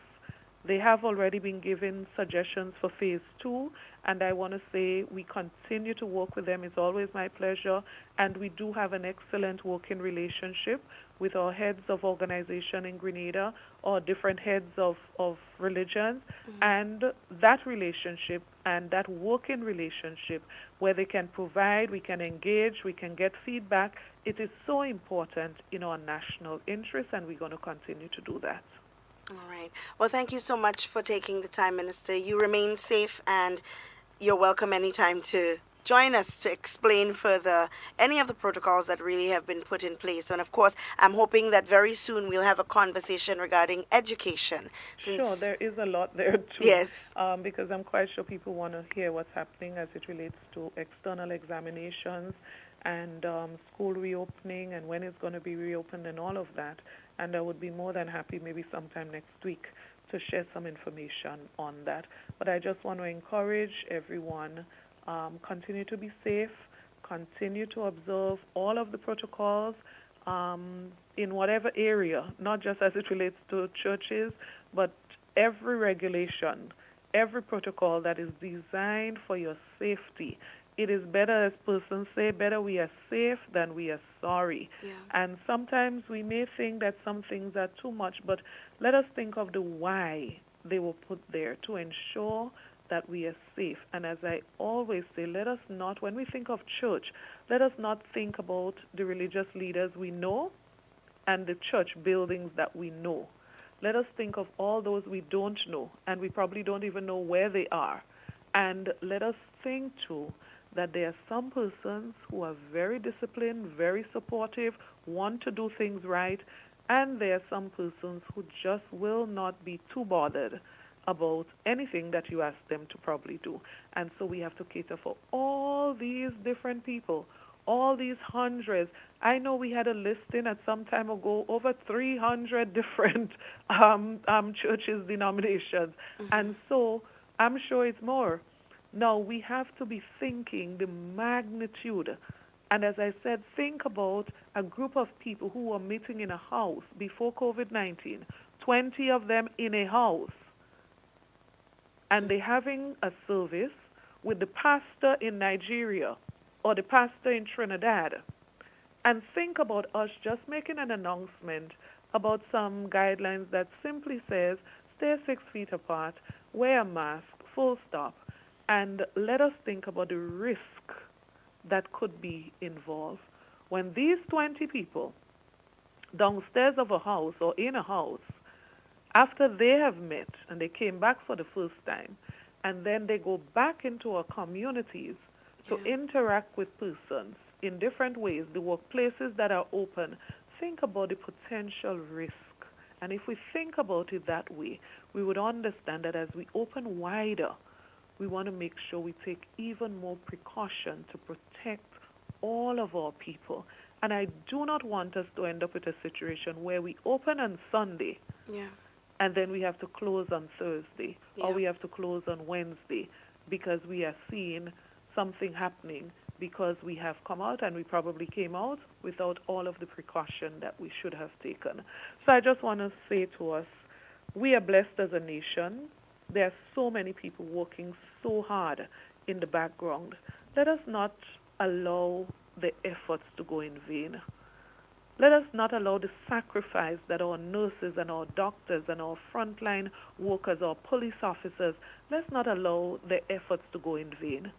They have already been given suggestions for phase 2, and I want to say we continue to work with them. It's always my pleasure, and we do have an excellent working relationship with our heads of organization in Grenada, or different heads of religions, and that relationship and that working relationship where they can provide, we can engage, we can get feedback, it is so important in our national interest, and we're going to continue to do that. All right. Well, thank you so much for taking the time, Minister. You remain safe, and you're welcome anytime to join us to explain further any of the protocols that really have been put in place. And of course, I'm hoping that very soon we'll have a conversation regarding education. Sure, there is a lot there too. Yes. Because I'm quite sure people want to hear what's happening as it relates to external examinations and school reopening and when it's going to be reopened and all of that. And I would be more than happy maybe sometime next week to share some information on that. But I just want to encourage everyone, continue to be safe, continue to observe all of the protocols in whatever area, not just as it relates to churches, but every regulation, every protocol that is designed for your safety. It is better, as persons say, better we are safe than we are sorry. Yeah. And sometimes we may think that some things are too much, but let us think of the why they were put there, to ensure that we are safe. And as I always say, let us not, when we think of church, let us not think about the religious leaders we know and the church buildings that we know. Let us think of all those we don't know, and we probably don't even know where they are. And let us think, too, that there are some persons who are very disciplined, very supportive, want to do things right, and there are some persons who just will not be too bothered about anything that you ask them to probably do. And so we have to cater for all these different people, all these hundreds. I know we had a listing at some time ago, over 300 different churches, denominations. And so I'm sure it's more. Now, we have to be thinking the magnitude. And as I said, think about a group of people who were meeting in a house before COVID-19, 20 of them in a house. And they're having a service with the pastor in Nigeria or the pastor in Trinidad. And think about us just making an announcement about some guidelines that simply says, stay 6 feet apart, wear a mask, full stop. And let us think about the risk that could be involved. When these 20 people downstairs of a house or in a house, after they have met and they came back for the first time, and then they go back into our communities to interact with persons in different ways, the workplaces that are open, think about the potential risk. And if we think about it that way, we would understand that as we open wider, we want to make sure we take even more precaution to protect all of our people. And I do not want us to end up with a situation where we open on Sunday and then we have to close on Thursday or we have to close on Wednesday because we are seeing something happening because we have come out and we probably came out without all of the precaution that we should have taken. So I just want to say to us, we are blessed as a nation. There are so many people working so hard in the background. Let us not allow the efforts to go in vain. Let us not allow the sacrifice that our nurses and our doctors and our frontline workers, our police officers, let's not allow the efforts to go in vain.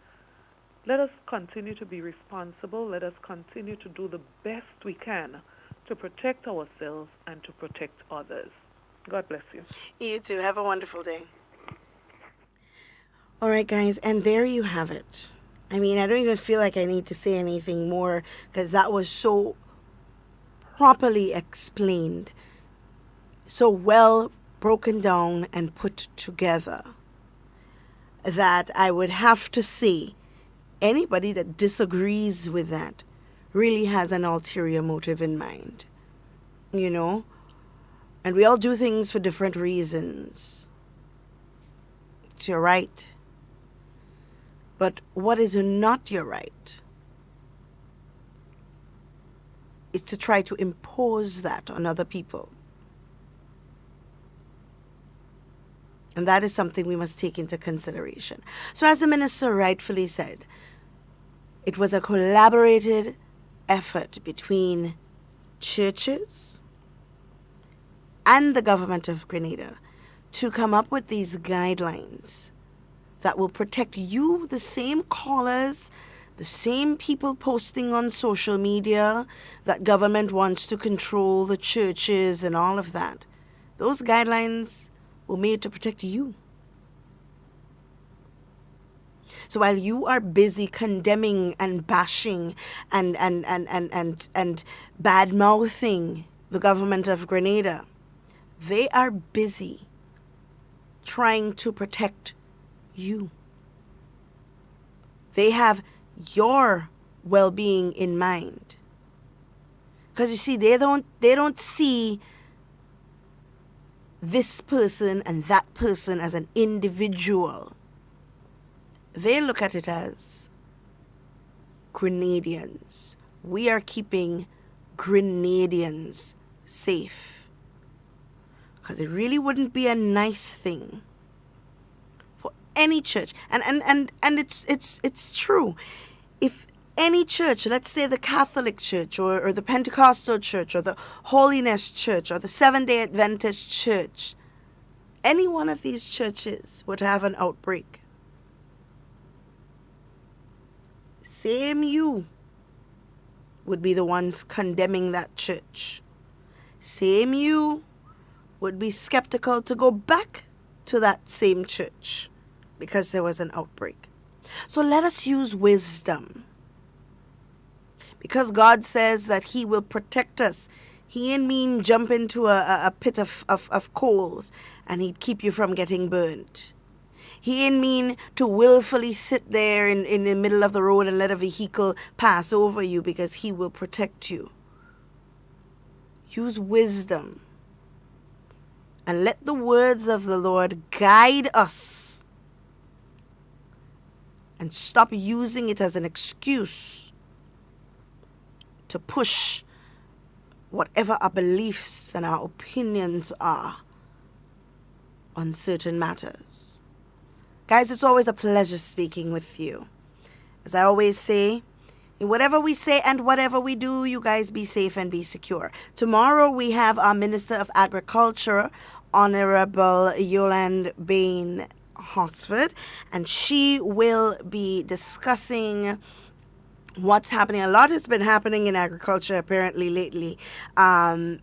Let us continue to be responsible. Let us continue to do the best we can to protect ourselves and to protect others. God bless you. You too. Have a wonderful day. All right, guys, and there you have it. I mean, I don't even feel like I need to say anything more because that was so properly explained, so well broken down and put together that I would have to say anybody that disagrees with that really has an ulterior motive in mind, you know? And we all do things for different reasons. It's your right. But what is not your right is to try to impose that on other people. And that is something we must take into consideration. So as the minister rightfully said, it was a collaborated effort between churches and the government of Grenada to come up with these guidelines that will protect you, the same callers, the same people posting on social media that government wants to control the churches and all of that. Those guidelines were made to protect you. So while you are busy condemning and bashing and bad-mouthing the government of Grenada, they are busy trying to protect you. They have your well-being in mind. Because you see, they don't see this person and that person as an individual. They look at it as Grenadians. We are keeping Grenadians safe. Because it really wouldn't be a nice thing for any church. And it's true. If any church, let's say the Catholic Church or the Pentecostal Church or the Holiness Church or the Seventh-day Adventist Church, any one of these churches would have an outbreak, same you would be the ones condemning that church. Same you would be skeptical to go back to that same church because there was an outbreak. So let us use wisdom. Because God says that He will protect us. He ain't mean jump into a pit of coals and He'd keep you from getting burnt. He ain't mean to willfully sit there in the middle of the road and let a vehicle pass over you, because He will protect you. Use wisdom. And let the words of the Lord guide us. And stop using it as an excuse to push whatever our beliefs and our opinions are on certain matters. Guys, it's always a pleasure speaking with you. As I always say, in whatever we say and whatever we do, you guys be safe and be secure. Tomorrow we have our Minister of Agriculture, Honorable Yolande Bain Hosford, and she will be discussing what's happening. A lot has been happening in agriculture apparently lately. And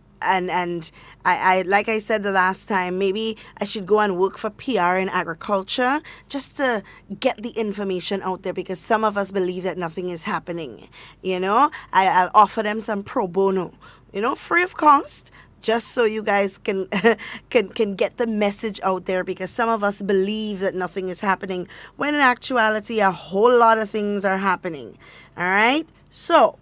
I like I said the last time, maybe I should go and work for PR in agriculture just to get the information out there, because some of us believe that nothing is happening. You know, I'll offer them some pro bono, you know, free of cost, just so you guys can get the message out there, because some of us believe that nothing is happening when in actuality a whole lot of things are happening. All right, so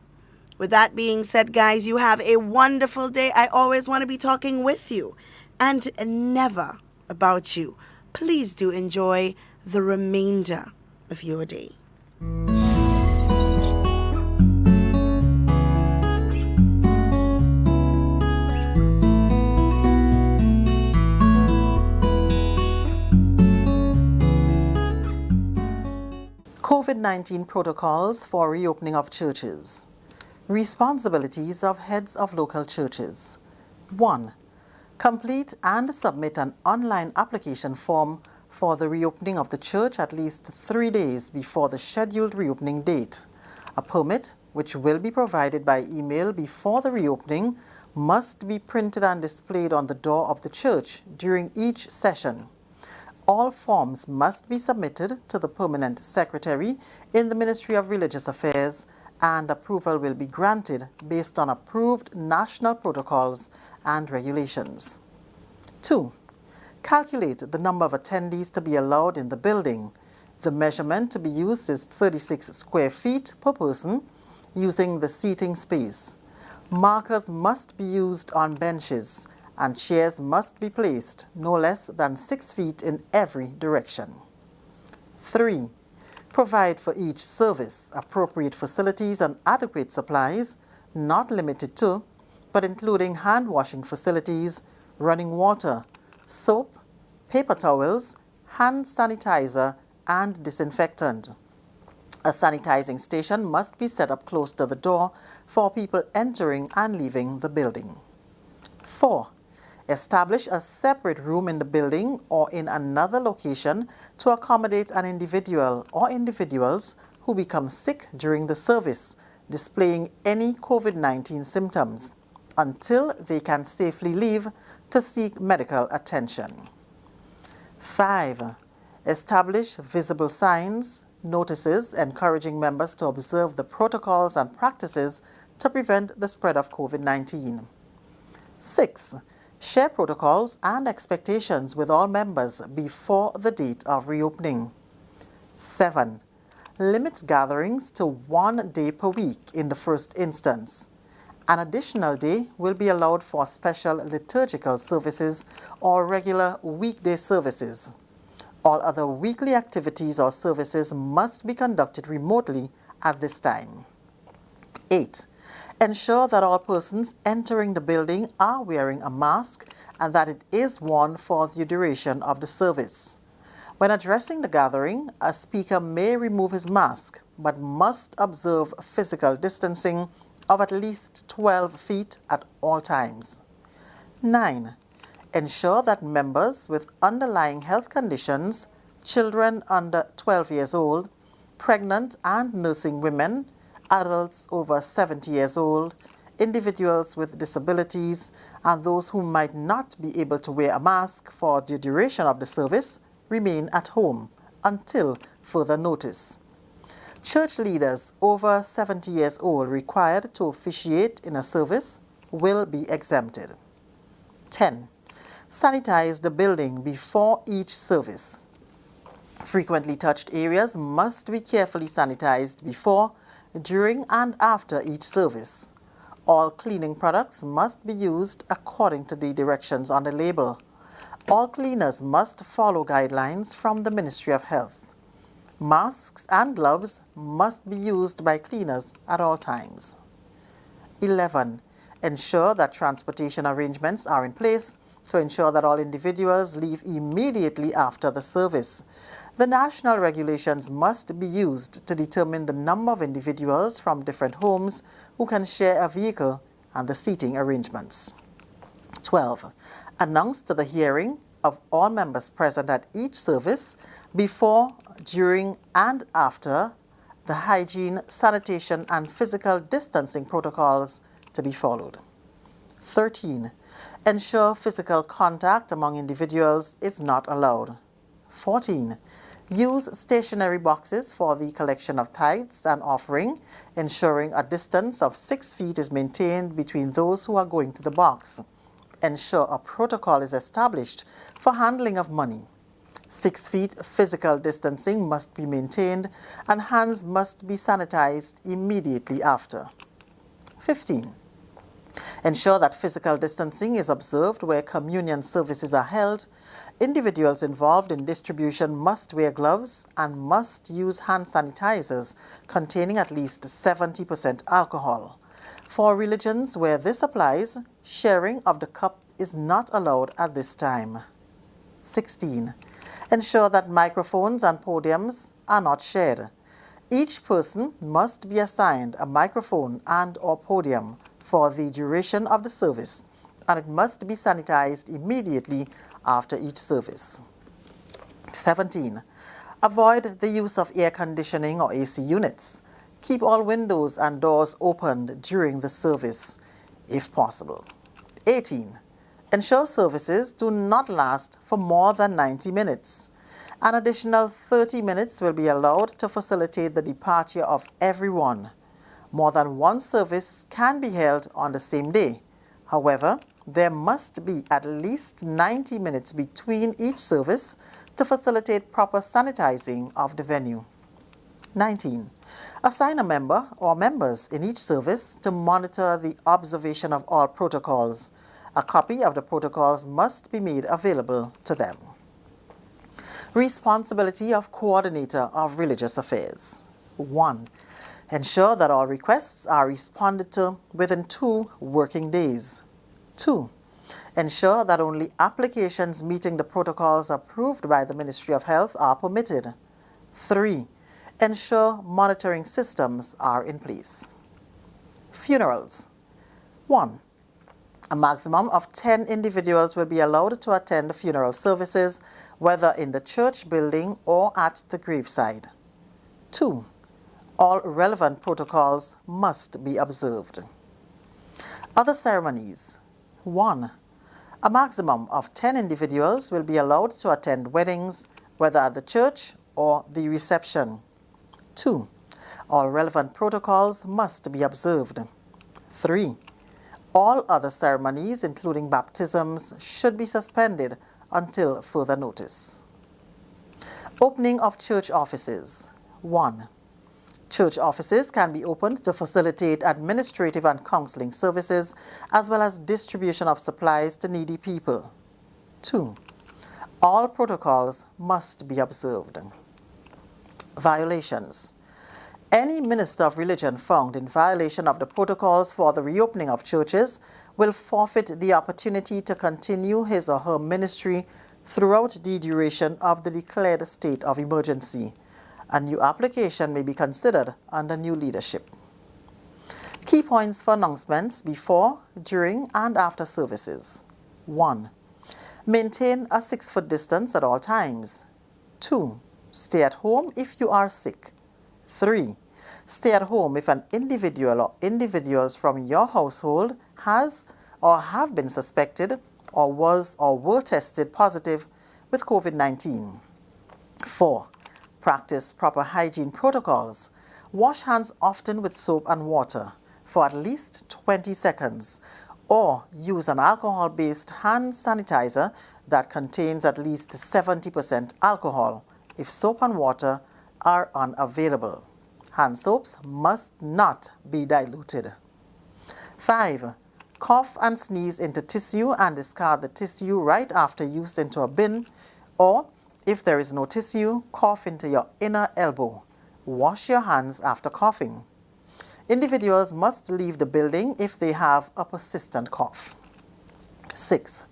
with that being said, guys, you have a wonderful day. I always want to be talking with you and never about you. Please do enjoy the remainder of your day. COVID-19 protocols for reopening of churches. Responsibilities of heads of local churches. 1. Complete and submit an online application form for the reopening of the church at least 3 days before the scheduled reopening date. A permit, which will be provided by email before the reopening, must be printed and displayed on the door of the church during each session. All forms must be submitted to the permanent secretary in the Ministry of Religious Affairs, and approval will be granted based on approved national protocols and regulations. 2. Calculate the number of attendees to be allowed in the building. The measurement to be used is 36 square feet per person using the seating space. Markers must be used on benches, and chairs must be placed no less than 6 feet in every direction. 3. Provide for each service appropriate facilities and adequate supplies, not limited to, but including hand washing facilities, running water, soap, paper towels, hand sanitizer, and disinfectant. A sanitizing station must be set up close to the door for people entering and leaving the building. 4. Establish a separate room in the building or in another location to accommodate an individual or individuals who become sick during the service, displaying any COVID-19 symptoms, until they can safely leave to seek medical attention. 5. Establish visible signs, notices encouraging members to observe the protocols and practices to prevent the spread of COVID-19. 6. Share protocols and expectations with all members before the date of reopening. 7. Limit gatherings to 1 day per week in the first instance. An additional day will be allowed for special liturgical services or regular weekday services. All other weekly activities or services must be conducted remotely at this time. 8. Ensure that all persons entering the building are wearing a mask and that it is worn for the duration of the service. When addressing the gathering, a speaker may remove his mask but must observe physical distancing of at least 12 feet at all times. 9. Ensure that members with underlying health conditions, children under 12 years old, pregnant and nursing women, adults over 70 years old, individuals with disabilities, and those who might not be able to wear a mask for the duration of the service remain at home until further notice. Church leaders over 70 years old required to officiate in a service will be exempted. 10. Sanitize the building before each service. Frequently touched areas must be carefully sanitized before, during, and after each service. All cleaning products must be used according to the directions on the label. All cleaners must follow guidelines from the Ministry of Health. Masks and gloves must be used by cleaners at all times. 11. Ensure that transportation arrangements are in place to ensure that all individuals leave immediately after the service. The national regulations must be used to determine the number of individuals from different homes who can share a vehicle and the seating arrangements. 12. Announce to the hearing of all members present at each service before, during, and after the hygiene, sanitation, and physical distancing protocols to be followed. 13. Ensure physical contact among individuals is not allowed. 14. Use stationary boxes for the collection of tithes and offering, ensuring a distance of 6 feet is maintained between those who are going to the box. Ensure a protocol is established for handling of money. 6 feet physical distancing must be maintained and hands must be sanitized immediately after. 15. Ensure that physical distancing is observed where communion services are held. Individuals involved in distribution must wear gloves and must use hand sanitizers containing at least 70% alcohol. For religions where this applies, sharing of the cup is not allowed at this time. 16. Ensure that microphones and podiums are not shared. Each person must be assigned a microphone and/or podium for the duration of the service, and it must be sanitized immediately after each service. 17. Avoid the use of air conditioning or AC units. Keep all windows and doors opened during the service, if possible. 18. Ensure services do not last for more than 90 minutes. An additional 30 minutes will be allowed to facilitate the departure of everyone. More than one service can be held on the same day. However, there must be at least 90 minutes between each service to facilitate proper sanitizing of the venue. 19. Assign a member or members in each service to monitor the observation of all protocols. A copy of the protocols must be made available to them. Responsibility of Coordinator of Religious Affairs. 1. Ensure that all requests are responded to within 2 working days. 2. Ensure that only applications meeting the protocols approved by the Ministry of Health are permitted. 3. Ensure monitoring systems are in place. Funerals. 1. A maximum of 10 individuals will be allowed to attend funeral services, whether in the church building or at the graveside. 2. All relevant protocols must be observed. Other ceremonies. 1. A maximum of 10 individuals will be allowed to attend weddings, whether at the church or the reception. 2. All relevant protocols must be observed. 3. All other ceremonies, including baptisms, should be suspended until further notice. Opening of church offices. 1. Church offices can be opened to facilitate administrative and counseling services, as well as distribution of supplies to needy people. 2. All protocols must be observed. Violations. Any minister of religion found in violation of the protocols for the reopening of churches will forfeit the opportunity to continue his or her ministry throughout the duration of the declared state of emergency. A new application may be considered under new leadership. Key points for announcements before, during, and after services. 1. Maintain a 6-foot distance at all times. 2. Stay at home if you are sick. 3. Stay at home if an individual or individuals from your household has or have been suspected or was or were tested positive with COVID-19. 4. Practice proper hygiene protocols. Wash hands often with soap and water for at least 20 seconds, or use an alcohol-based hand sanitizer that contains at least 70% alcohol if soap and water are unavailable. Hand soaps must not be diluted. 5. Cough and sneeze into tissue and discard the tissue right after use into a bin, or if there is no tissue, cough into your inner elbow. Wash your hands after coughing. Individuals must leave the building if they have a persistent cough. 6.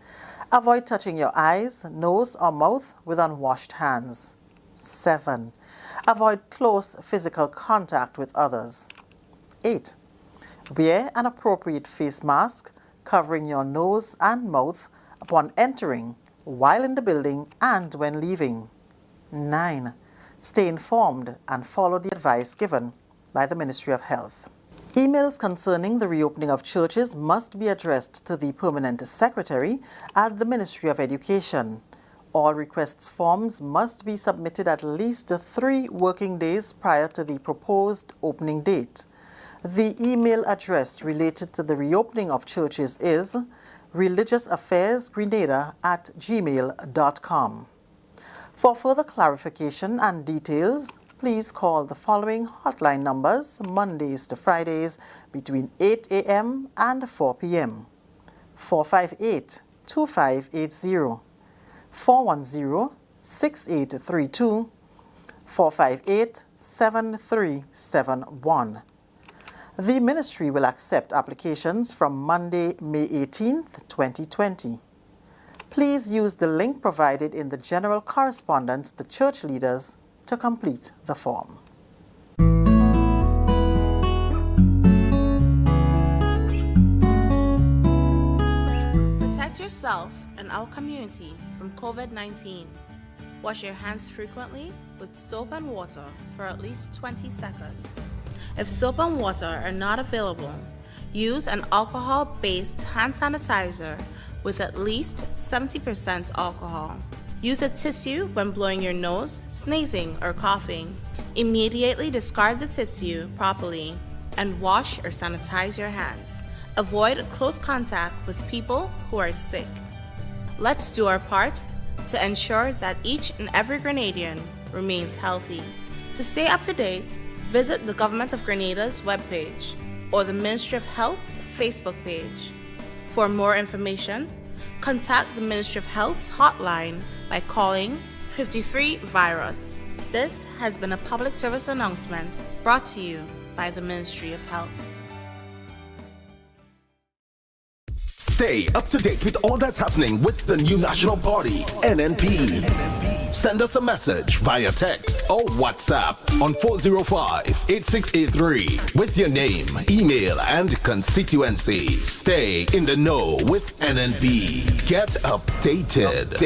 Avoid touching your eyes, nose, or mouth with unwashed hands. 7. Avoid close physical contact with others. 8. Wear an appropriate face mask covering your nose and mouth upon entering, while in the building, and when leaving. 9. Stay informed and follow the advice given by the Ministry of Health. Emails concerning the reopening of churches must be addressed to the Permanent Secretary at the Ministry of Education. All requests forms must be submitted at least 3 working days prior to the proposed opening date. The email address related to the reopening of churches is religiousaffaires@gmail.com. For further clarification and details, please call the following hotline numbers Mondays to Fridays between 8 a.m. and 4 p.m. 458-2580, 410-6832, 458-7371. The Ministry will accept applications from Monday, May 18th, 2020. Please use the link provided in the general correspondence to church leaders to complete the form. Protect yourself and our community from COVID-19. Wash your hands frequently with soap and water for at least 20 seconds. If soap and water are not available, use an alcohol-based hand sanitizer with at least 70% alcohol. Use a tissue when blowing your nose, sneezing, or coughing. Immediately discard the tissue properly and wash or sanitize your hands. Avoid close contact with people who are sick. Let's do our part to ensure that each and every Grenadian remains healthy. To stay up to date, visit the Government of Grenada's webpage or the Ministry of Health's Facebook page. For more information, contact the Ministry of Health's hotline by calling 53-VIRUS. This has been a public service announcement brought to you by the Ministry of Health. Stay up to date with all that's happening with the new National Party, NNP. Send us a message via text or WhatsApp on 405-8683 with your name, email, and constituency. Stay in the know with NNP. Get updated.